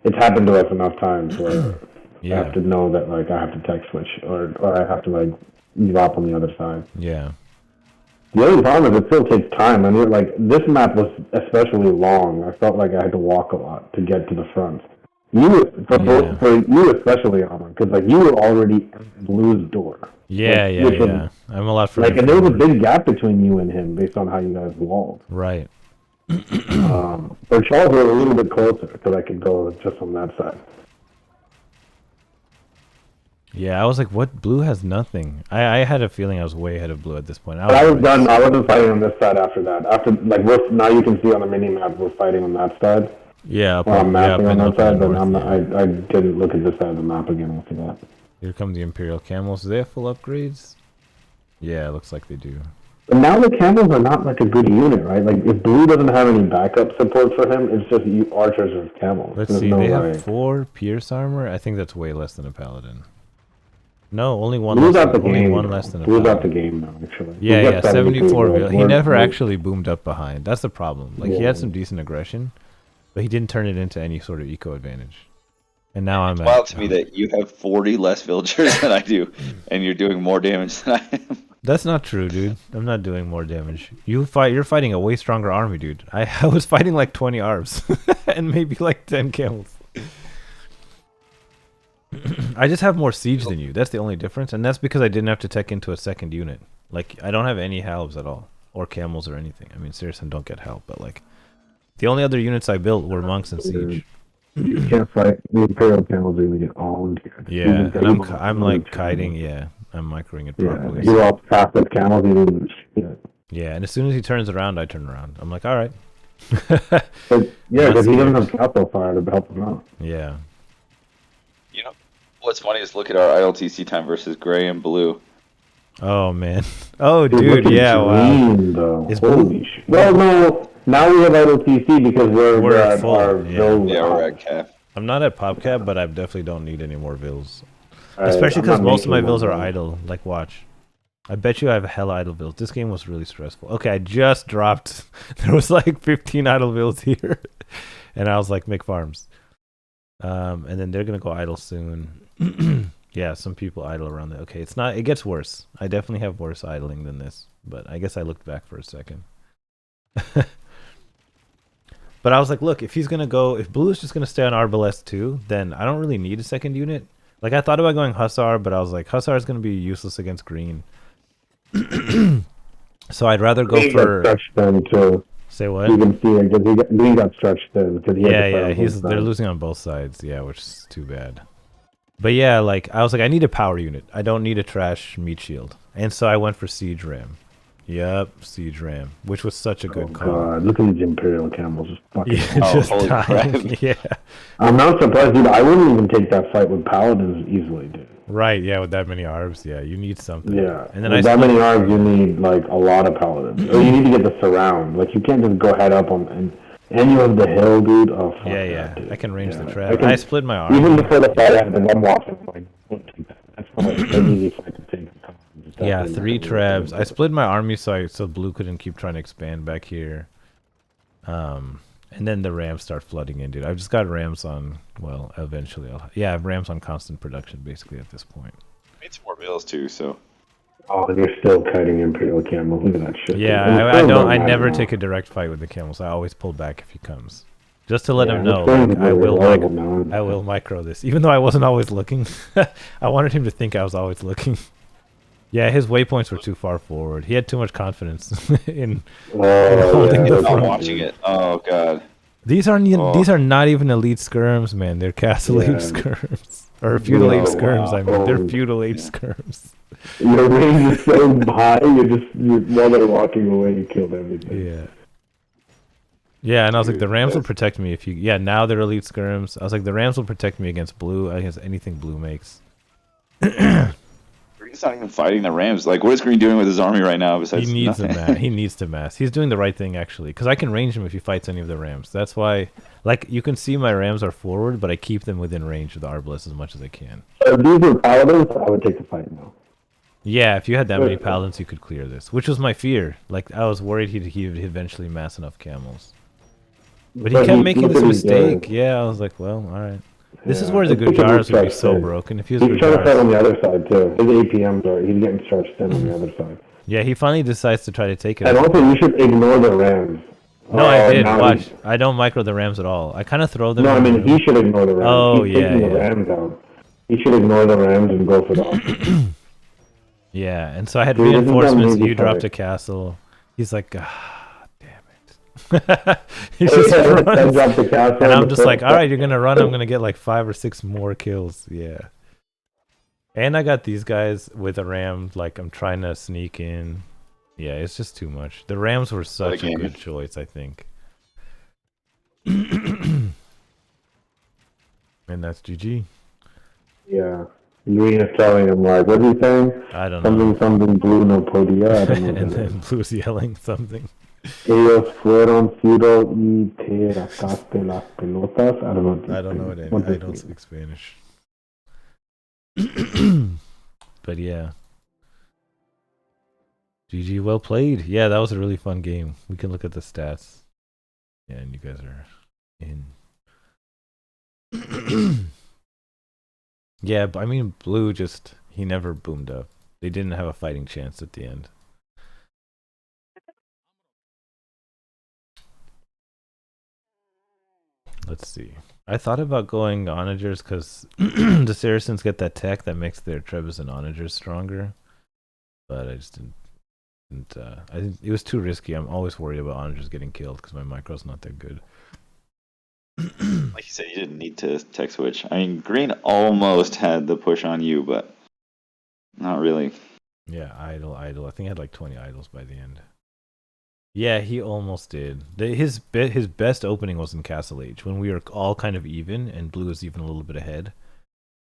it's happened to us enough times where I have to know that like I have to text switch or I have to like drop on the other side. Yeah. The only problem is it still takes time. I mean, like this map was especially long. I felt like I had to walk a lot to get to the front. For you especially, Armor, because like you were already at Blue's door. Yeah, yeah. I'm a lot further. Like, and there was a big gap between you and him based on how you guys walled. Right. But Charles were a little bit closer because I could go just on that side. Yeah, I was like, what? Blue has nothing. I had a feeling I was way ahead of Blue at this point. I was done. I wasn't fighting on this side after that. Now you can see on the mini map we're fighting on that side. Yeah, I'm mapping on that side, but I didn't look at this side of the map again after that. Here come the Imperial Camels. Do they have full upgrades? Yeah, it looks like they do. But now the Camels are not like a good unit, right? Like if Blue doesn't have any backup support for him, it's just you archers or Camels. Let's see, they have 4 Pierce armor. I think that's way less than a Paladin. No, only one less than a Paladin. Blue's out the game now, actually. Yeah, 74. He never actually boomed up behind. That's the problem. Like, he had some decent aggression, but he didn't turn it into any sort of eco advantage. And now I'm wild to me that you have 40 less villagers than I do, and you're doing more damage than I am. That's not true, dude. I'm not doing more damage. You're fighting a way stronger army, dude. I was fighting like 20 ARBs and maybe like 10 camels. I just have more siege than you. That's the only difference, and that's because I didn't have to tech into a second unit. Like, I don't have any halves at all, or camels or anything. I mean, Saracens don't get help, but like, the only other units I built were monks and siege. You can't fight the Imperial Camels are gonna get owned here. Yeah, and I'm like kiting. Yeah, I'm microing it properly. Yeah, you're all fast with camels. You didn't shit. Yeah, and as soon as he turns around, I turn around. I'm like, all right. Because he doesn't have capital fire to help him out. Yeah. You know, what's funny is look at our ILTC time versus gray and blue. Oh man. Oh dude, yeah. Wow. Holy shit. Well, no. Now we have ILTC because we're at full. Our we're at cap. I'm not at pop cap, but I definitely don't need any more vills. Especially because most of my vills are idle. Like, watch. I bet you I have hella idle vills. This game was really stressful. Okay, I just dropped. There was like 15 idle vills here. And I was like, make farms. And then they're going to go idle soon. Yeah, some people idle around there. Okay, it's not. It gets worse. I definitely have worse idling than this, but I guess I looked back for a second. But I was like, look, if he's gonna go, if blue is just gonna stay on Arbalest too, then I don't really need a second unit. Like I thought about going Hussar, but I was like, Hussar is gonna be useless against green. So I'd rather go for. Got stretched thin too. Say what? You can see it. Green got stretched thin because he had to fight on both they're sides. losing on both sides. Yeah, which is too bad. But yeah, like I was like, I need a power unit. I don't need a trash meat shield, and so I went for Siege Ram. Yep, Siege Ram, which was such a good call. God, look at these Imperial camels just fucking. Yeah, just dying. Yeah. I'm not surprised, dude. I wouldn't even take that fight with Paladins easily, dude. Right, yeah, with that many arbs, yeah, you need something. Yeah, and then with that many arbs, you need like a lot of Paladins, or you need to get the surround. Like you can't just go head up on and you have the hill, dude. Oh, fuck yeah, dude. I can range the I trap. I split my arm. Even before the fight happened, I'm watching. Like, that's not an easy fight to take. Yeah, 3 trebs. I split my army so blue couldn't keep trying to expand back here. And then the rams start flooding in, dude. I've just got rams on. Well, eventually I have rams on constant production basically at this point. I made some more bills too, so. Oh, and you're still kiting Imperial camels. Look at that shit. Yeah, I never take a direct fight with the camels. I always pull back if he comes, just to let him know. Like, I will micro this, even though I wasn't always looking. I wanted him to think I was always looking. Yeah, his waypoints were too far forward. He had too much confidence in holding the front. Watching it. Oh god. These are not even elite skirms, man. They're castle age skirms or feudal age skirms. Wow. I mean, they're feudal age skirms. Your range is so high. While they're walking away, you killed everything. Yeah. Yeah, and I was like, the Rams will protect me if you. Yeah, now they're elite skirms. I was like, the Rams will protect me against blue, against anything blue makes. Green's not even fighting the Rams. Like, what is Green doing with his army right now? Besides, he needs nothing? He needs to mass. He's doing the right thing actually, because I can range him if he fights any of the Rams. That's why, like, you can see my Rams are forward, but I keep them within range of the Arbalest as much as I can. So if these were Paladins, I would take the fight now. Yeah, if you had that many Paladins, you could clear this, which was my fear. Like, I was worried he'd eventually mass enough camels. But he kept making this mistake. Yeah, I was like, well, all right. This is where the Gujaras would be so broken. If he was trying to fight on the other side too. His APMs are he's getting stretched thin on the other side. Yeah, he finally decides to try to take it. And also, you should ignore the Rams. No, I did. Watch, I don't micro the Rams at all. I kind of throw them. No, I mean he should ignore the Rams. Oh, he's taking the Rams out. He should ignore the Rams and go for the. Yeah, and so I had reinforcements. You dropped a castle. He's like, he just runs. And I'm just like, all right, you're gonna run. I'm gonna get like 5 or 6 more kills. Yeah. And I got these guys with a ram. Like I'm trying to sneak in. Yeah, it's just too much. The Rams were such a good choice, I think. And that's GG. Yeah. Green is telling him like, what's he saying? I don't know. Something blue no podia. I don't know. And then blue's yelling something. Ellos fueron ciudad y te rascaste las pelotas. I don't know. I don't know what I don't speak Spanish. But yeah. GG, well played. Yeah, that was a really fun game. We can look at the stats. Yeah, and you guys are in. Yeah, but I mean, blue he never boomed up. They didn't have a fighting chance at the end. Let's see. I thought about going onagers because the Saracens get that tech that makes their Trebas and onagers stronger. But I just didn't. I think it was too risky. I'm always worried about onagers getting killed because my micro's not that good. Like you said, you didn't need to tech switch. I mean, Green almost had the push on you, but not really. Yeah, idle. I think I had like 20 idols by the end. Yeah, he almost did. His best opening was in Castle Age when we were all kind of even and blue was even a little bit ahead.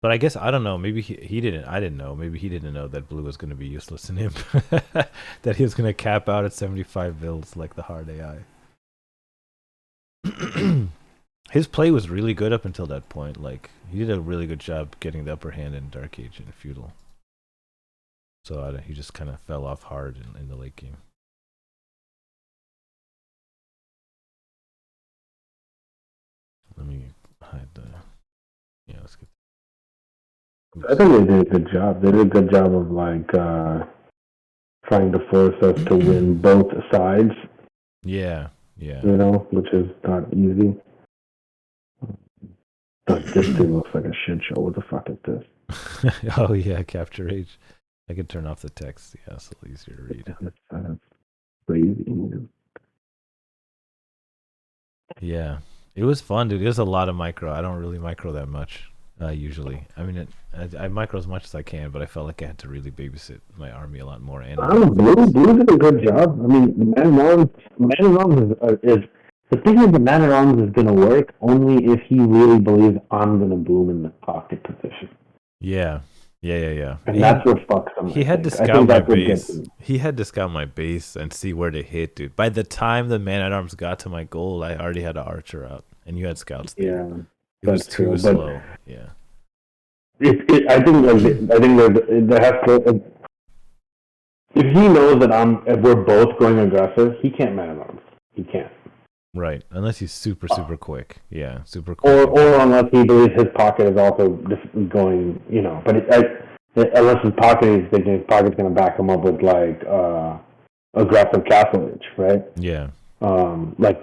But I guess, I don't know, maybe he didn't, I didn't know, maybe he didn't know that blue was going to be useless in him. That he was going to cap out at 75 builds like the hard AI. His play was really good up until that point. Like, he did a really good job getting the upper hand in Dark Age and Feudal. So he just kind of fell off hard in the late game. Let me hide the... Yeah, let's get... I think they did a good job. They did a good job of like trying to force us to win both sides. Yeah, yeah. You know, which is not easy. But this thing looks like a shit show. What the fuck is this? Oh yeah, capture age. I can turn off the text. Yeah, it's a little easier to read. That's crazy. Man. Yeah, it was fun, dude. It was a lot of micro. I don't really micro that much usually. I mean, I micro as much as I can, but I felt like I had to really babysit my army a lot more. And Blue did a good job. I mean, Man at Arms is the thing is the Man at Arms is going to work only if he really believes I'm going to boom in the pocket position. Yeah. And that's what fucks him. He had to scout my base. He had to scout my base and see where to hit, dude. By the time the Man at Arms got to my goal, I already had an archer out, and you had scouts there. Yeah, it was too slow. Yeah. I think there has to. If he knows that if we're both going aggressive, he can't Man at Arms. He can't. Right, unless he's super quick. Yeah, super quick. Or unless he believes his pocket is also going, you know. But unless his pocket is thinking his pocket's going to back him up with like aggressive castlage, right? Yeah. But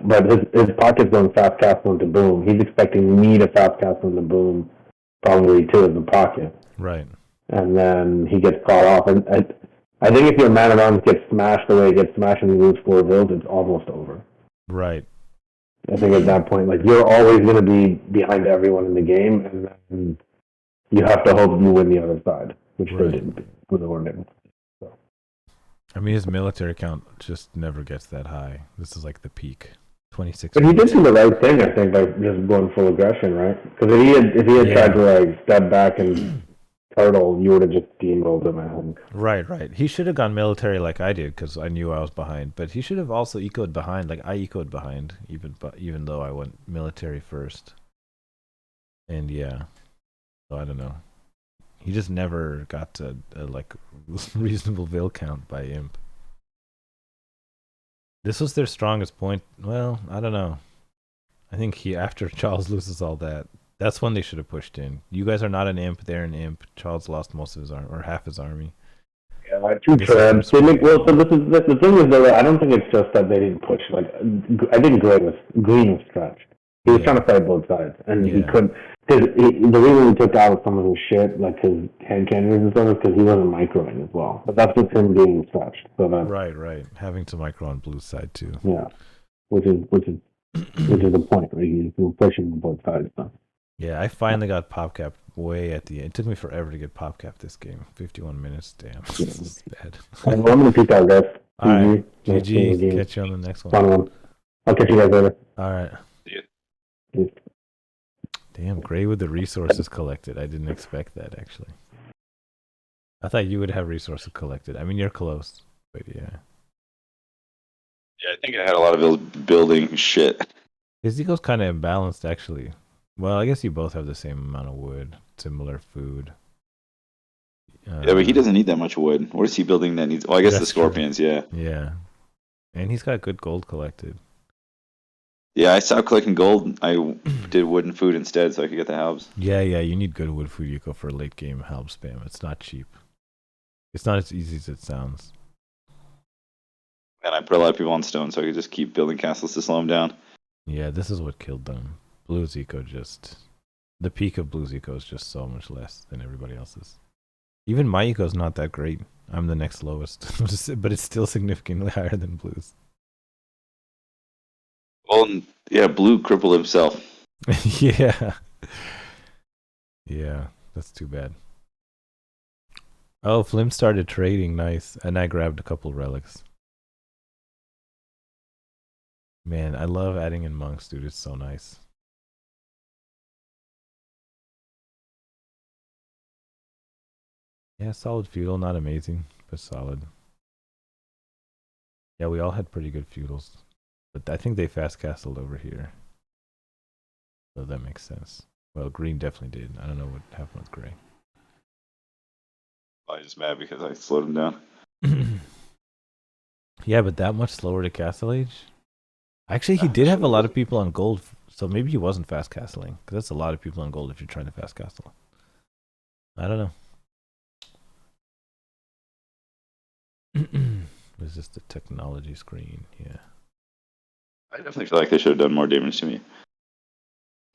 his pocket's going fast castle into boom. He's expecting me to fast castle into boom, probably too, in the pocket. Right. And then he gets caught off. And I think if your Man at Arms gets smashed the way he gets smashed and he loses 4 builds, it's almost over. Right. I think at that point, like, you're always going to be behind everyone in the game, and then you have to hope you win the other side, which they didn't do. So. I mean, his military count just never gets that high. This is like the peak, 26. But he did do the right thing, I think, by just going full aggression, right? Because if he had tried to like step back and turtle, you would have just steamrolled him, I think. Right. He should have gone military like I did because I knew I was behind. But he should have also ecoed behind, like I ecoed behind, even though I went military first. And yeah, so I don't know. He just never got to like reasonable vil count by imp. This was their strongest point. Well, I don't know. I think after Chawls loses all that, that's when they should have pushed in. You guys are not an imp; they're an imp. Chawls lost most of his army, or half his army. Yeah, 2 tribes. So this is the thing is that I don't think it's just that they didn't push. Like, I think Green was stretched. He was trying to fight both sides, and he couldn't. Cause the reason he took out some of his shit, like his hand cannons and stuff, is because he wasn't microing as well. But that's just him being stretched. So right. Having to micro on Blue's side too. Yeah, which is the point, right? He's pushing on both sides. So. Yeah, I finally got pop capped way at the end. It took me forever to get pop capped this game. 51 minutes. Damn, this is bad. I'm going to peek out, guys. All right, GG. Catch you on the next one. Fun one. I'll catch you guys later. All right. Yeah. Damn, Gray with the resources collected. I didn't expect that, actually. I thought you would have resources collected. I mean, you're close, but yeah. Yeah, I think I had a lot of building shit. His eco's kind of imbalanced, actually. Well, I guess you both have the same amount of wood, similar food. Yeah, but he doesn't need that much wood. What is he building that needs? Oh, I guess the scorpions, yeah. Yeah. And he's got good gold collected. Yeah, I stopped collecting gold. I did wood and food instead so I could get the halbs. Yeah, you need good wood food eco for late game halb spam. It's not cheap. It's not as easy as it sounds. And I put a lot of people on stone so I could just keep building castles to slow them down. Yeah, this is what killed them. Blue's eco the peak of Blue's eco is just so much less than everybody else's. Even my eco is not that great. I'm the next lowest, but it's still significantly higher than Blue's. Well, yeah, Blue crippled himself. Yeah, that's too bad. Oh, Flim started trading, nice, and I grabbed a couple relics. Man, I love adding in monks, dude. It's so nice. Yeah, solid feudal, not amazing, but solid. Yeah, we all had pretty good feudals. But I think they fast castled over here. So that makes sense. Well, green definitely did. I don't know what happened with gray. I was just mad because I slowed him down. Yeah, but that much slower to castle age? Actually, he did have a lot of people on gold, so maybe he wasn't fast castling. Because that's a lot of people on gold if you're trying to fast castle. I don't know. It's just the technology screen. Yeah. I definitely feel like they should have done more damage to me.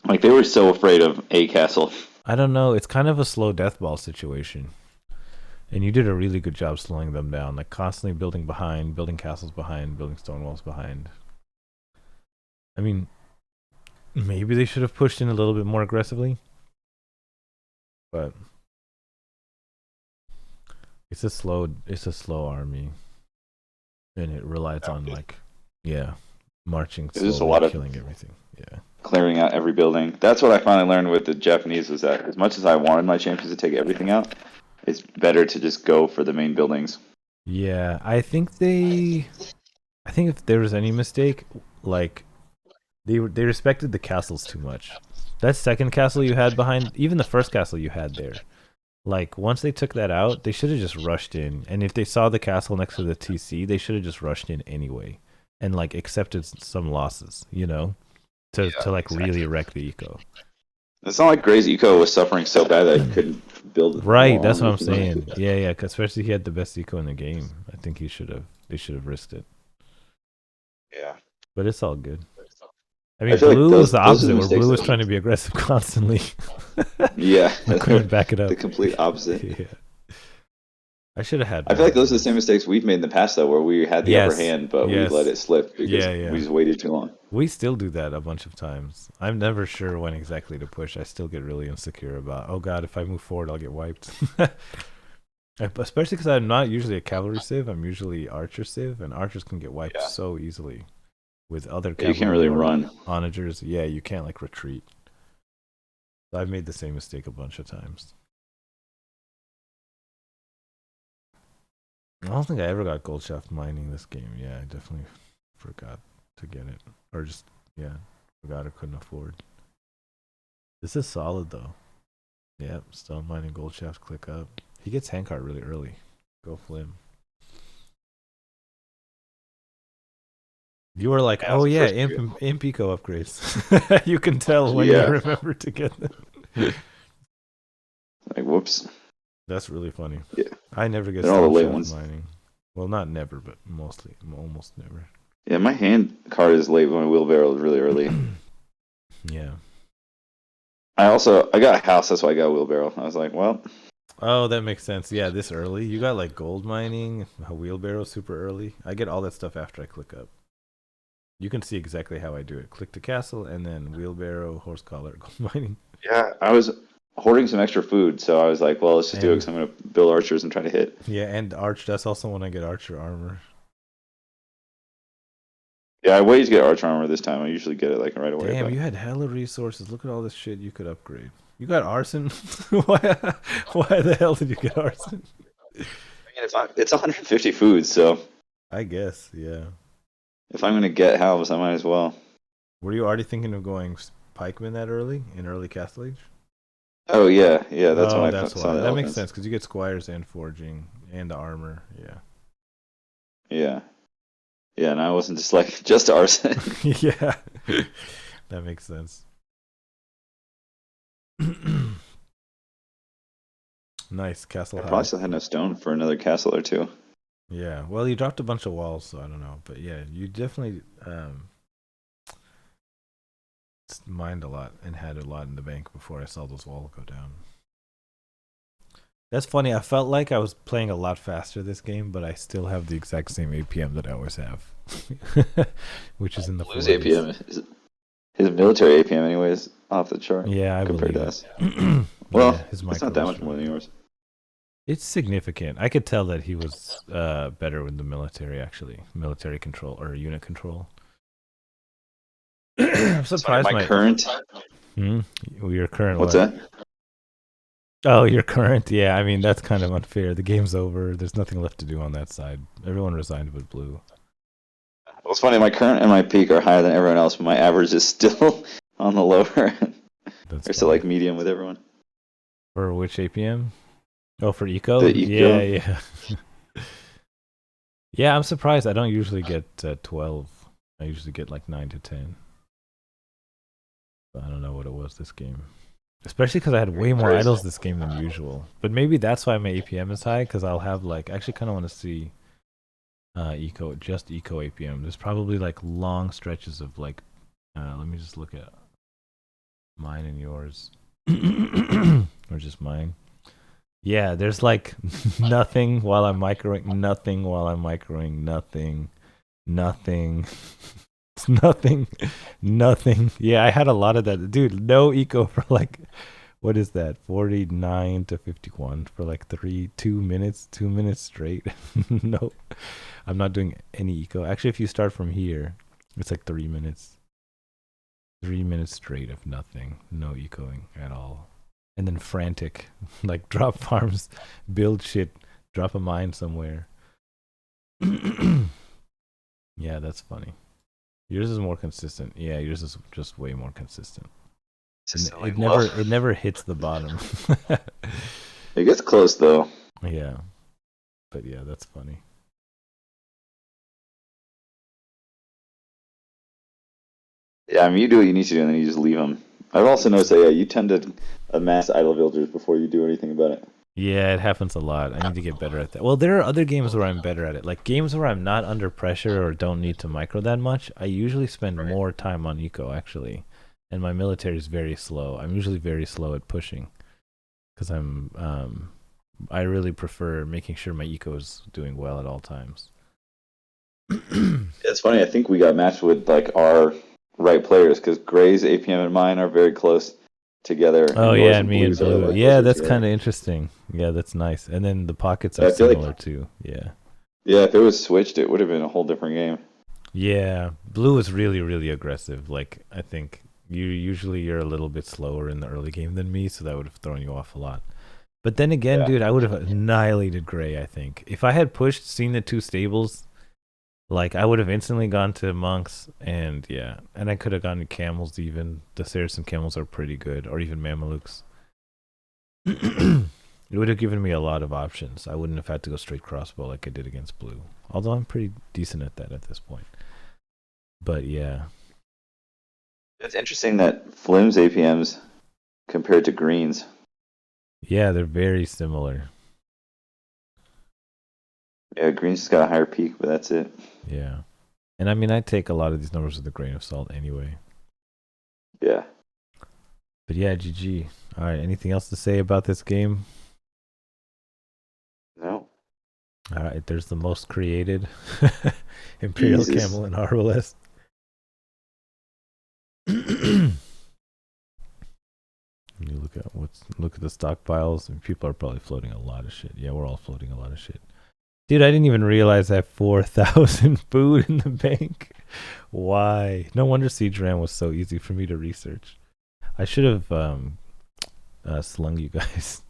Like, they were so afraid of a castle. I don't know. It's kind of a slow death ball situation. And you did a really good job slowing them down, like constantly building behind, building castles behind, building stone walls behind. I mean, maybe they should have pushed in a little bit more aggressively. But it's a slow army. And it relies on marching slowly, killing everything. Yeah. Clearing out every building. That's what I finally learned with the Japanese, was that as much as I wanted my champions to take everything out, it's better to just go for the main buildings. Yeah, I think if there was any mistake, like they respected the castles too much. That second castle you had behind, even the first castle you had there, like once they took that out, they should have just rushed in. And if they saw the castle next to the TC, they should have just rushed in anyway and like accepted some losses, to really wreck the eco. It's not like Gray's eco was suffering so bad that he couldn't build. Right, that's what I'm saying. Yeah, especially he had the best eco in the game. I think they should have risked it. Yeah, but it's all good. I mean, blue was the opposite, where blue was trying to be aggressive constantly. Yeah, I couldn't back it up. The complete opposite. Yeah. I should have had. I feel like those are the same mistakes we've made in the past, though, where we had the upper hand, but we let it slip because we just waited too long. We still do that a bunch of times. I'm never sure when exactly to push. I still get really insecure about, oh god, if I move forward, I'll get wiped. Especially because I'm not usually a cavalry civ. I'm usually archer civ, and archers can get wiped so easily. With other cavalry, you can't really run. Onagers, you can't like retreat. I've made the same mistake a bunch of times. I don't think I ever got gold shaft mining this game. Yeah, I definitely forgot to get it. Or just, forgot I couldn't afford. This is solid though. Yep, stone mining, gold shaft, click up. He gets handcart really early. Go flim. You were like, oh yeah, imp eco upgrades. You can tell when you remember to get them. Like, whoops. That's really funny. Yeah. I never get all the late ones. Mining. Well, not never, but mostly, almost never. Yeah, my hand card is late when my wheelbarrow is really early. Yeah. I got a house, that's why I got a wheelbarrow. I was like, well. Oh, that makes sense. Yeah, this early. You got like gold mining, a wheelbarrow super early. I get all that stuff after I click up. You can see exactly how I do it. Click to castle, and then wheelbarrow, horse collar, gold mining. Yeah, I was hoarding some extra food, so I was like, well, let's just do it because I'm going to build archers and try to hit. Yeah, and arch, that's also when I get archer armor. Yeah, I waited to get archer armor this time. I usually get it like right away. Damn, you had hella resources. Look at all this shit you could upgrade. You got arson? Why the hell did you get arson? I mean, it's 150 food, so. I guess, yeah. If I'm going to get halves, I might as well. Were you already thinking of going pikeman that early, in early Castle Age? Oh, yeah, that's why I saw that. That makes sense, because you get squires and forging, and the armor, Yeah, and I wasn't just like, just arson. Yeah, that makes sense. Nice, castle. I probably still had no stone for another castle or two. Yeah, well, you dropped a bunch of walls, so I don't know. But yeah, you definitely mined a lot and had a lot in the bank before I saw those walls go down. That's funny. I felt like I was playing a lot faster this game, but I still have the exact same APM that I always have, which is in the Blue's APM. His military APM, anyways, off the chart. Yeah, I compared believe to us. Well, it's not that much more than yours. It's significant. I could tell that he was better with the military, actually. Military control or unit control. I'm surprised my current. Your current. What's that? Oh, your current. Yeah, I mean that's kind of unfair. The game's over. There's nothing left to do on that side. Everyone resigned but blue. Well, it's funny. My current and my peak are higher than everyone else, but my average is still on the lower end. They're still like medium with everyone. For which APM? Oh, for eco? The eco? Yeah. Yeah, I'm surprised. I don't usually get 12. I usually get like 9 to 10. I don't know what it was this game. Especially because I had way more idols this game than usual. But maybe that's why my APM is high, because I'll have like, I actually kind of want to see eco APM. There's probably like long stretches of like, let me just look at mine and yours. Or just mine. Yeah, there's like nothing while I'm microing, nothing while I'm microing, nothing. It's nothing. Yeah, I had a lot of that. Dude, no eco for like, what is that? 49 to 51 for like 2 minutes straight. No, I'm not doing any eco. Actually, if you start from here, it's like 3 minutes. 3 minutes straight of nothing. No ecoing at all. And then frantic, like drop farms, build shit, drop a mine somewhere. Yeah, that's funny. Yours is more consistent. Yeah, yours is just way more consistent. It never hits the bottom. It gets close though. Yeah, but yeah, that's funny. Yeah, I mean, you do what you need to do, and then you just leave them. I've also noticed that you tend to amass idle villagers before you do anything about it. Yeah, it happens a lot. I need to get better at that. Well, there are other games where I'm better at it. Like games where I'm not under pressure or don't need to micro that much, I usually spend more time on eco, actually. And my military is very slow. I'm usually very slow at pushing. Because I really prefer making sure my eco is doing well at all times. It's funny, I think we got matched with like our right players, because Gray's APM and mine are very close together. Oh yeah, and me and Blue. Like yeah, that's kind of interesting. Yeah, that's nice. And then the pockets are similar too. Yeah. Yeah, if it was switched, it would have been a whole different game. Yeah, Blue is really, really aggressive. Like I think you're a little bit slower in the early game than me, so that would have thrown you off a lot. But then again, dude, I would have annihilated Gray, I think. If I had seen the two stables, like I would have instantly gone to monks, and I could have gone to camels even. The Saracen camels are pretty good, or even Mamelukes. It would have given me a lot of options. I wouldn't have had to go straight crossbow like I did against Blue. Although I'm pretty decent at that at this point. But yeah. It's interesting that Flim's APMs compared to Green's. Yeah, they're very similar. Yeah, Green's just got a higher peak, but that's it. Yeah. And I mean, I take a lot of these numbers with a grain of salt anyway. Yeah. But yeah, GG. All right, anything else to say about this game? No. All right, there's the most created Imperial Camel and Arbalest. You look at the stockpiles, and people are probably floating a lot of shit. Yeah, we're all floating a lot of shit. Dude, I didn't even realize I have 4,000 food in the bank. Why? No wonder Siege Ram was so easy for me to research. I should have slung you guys.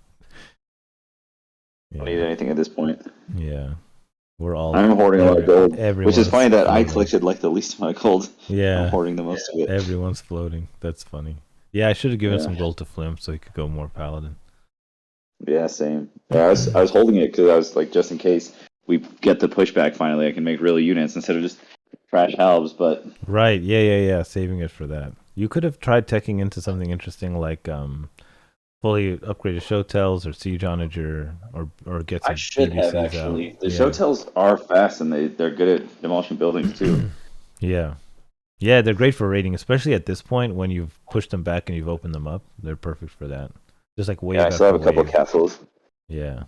Don't need anything at this point. Yeah. I'm hoarding a lot of gold, which is funny that I collected like the least amount of gold. Yeah. I'm hoarding the most of it. Everyone's floating. That's funny. Yeah, I should have given some gold to Flim so he could go more paladin. Yeah, same. Yeah, I was holding it because I was like, just in case we get the pushback finally, I can make real units instead of just trash halves. But right, yeah, saving it for that. You could have tried teching into something interesting like fully upgraded show tells or siege onager or get some. I should have actually. The show tells are fast and they're good at demolishing buildings too. Yeah, they're great for raiding, especially at this point when you've pushed them back and you've opened them up. They're perfect for that. Just like wave. Yeah, I still have a couple of castles. Yeah.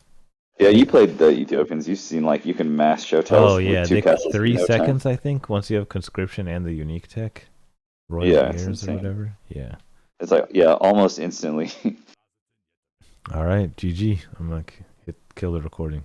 Yeah, you played the Ethiopians. You've seen like you can mass show tells. Oh yeah, they 3 seconds I think once you have conscription and the unique tech. Royal Ears or whatever. Yeah. It's like almost instantly. All right, GG. I'm gonna kill the recording.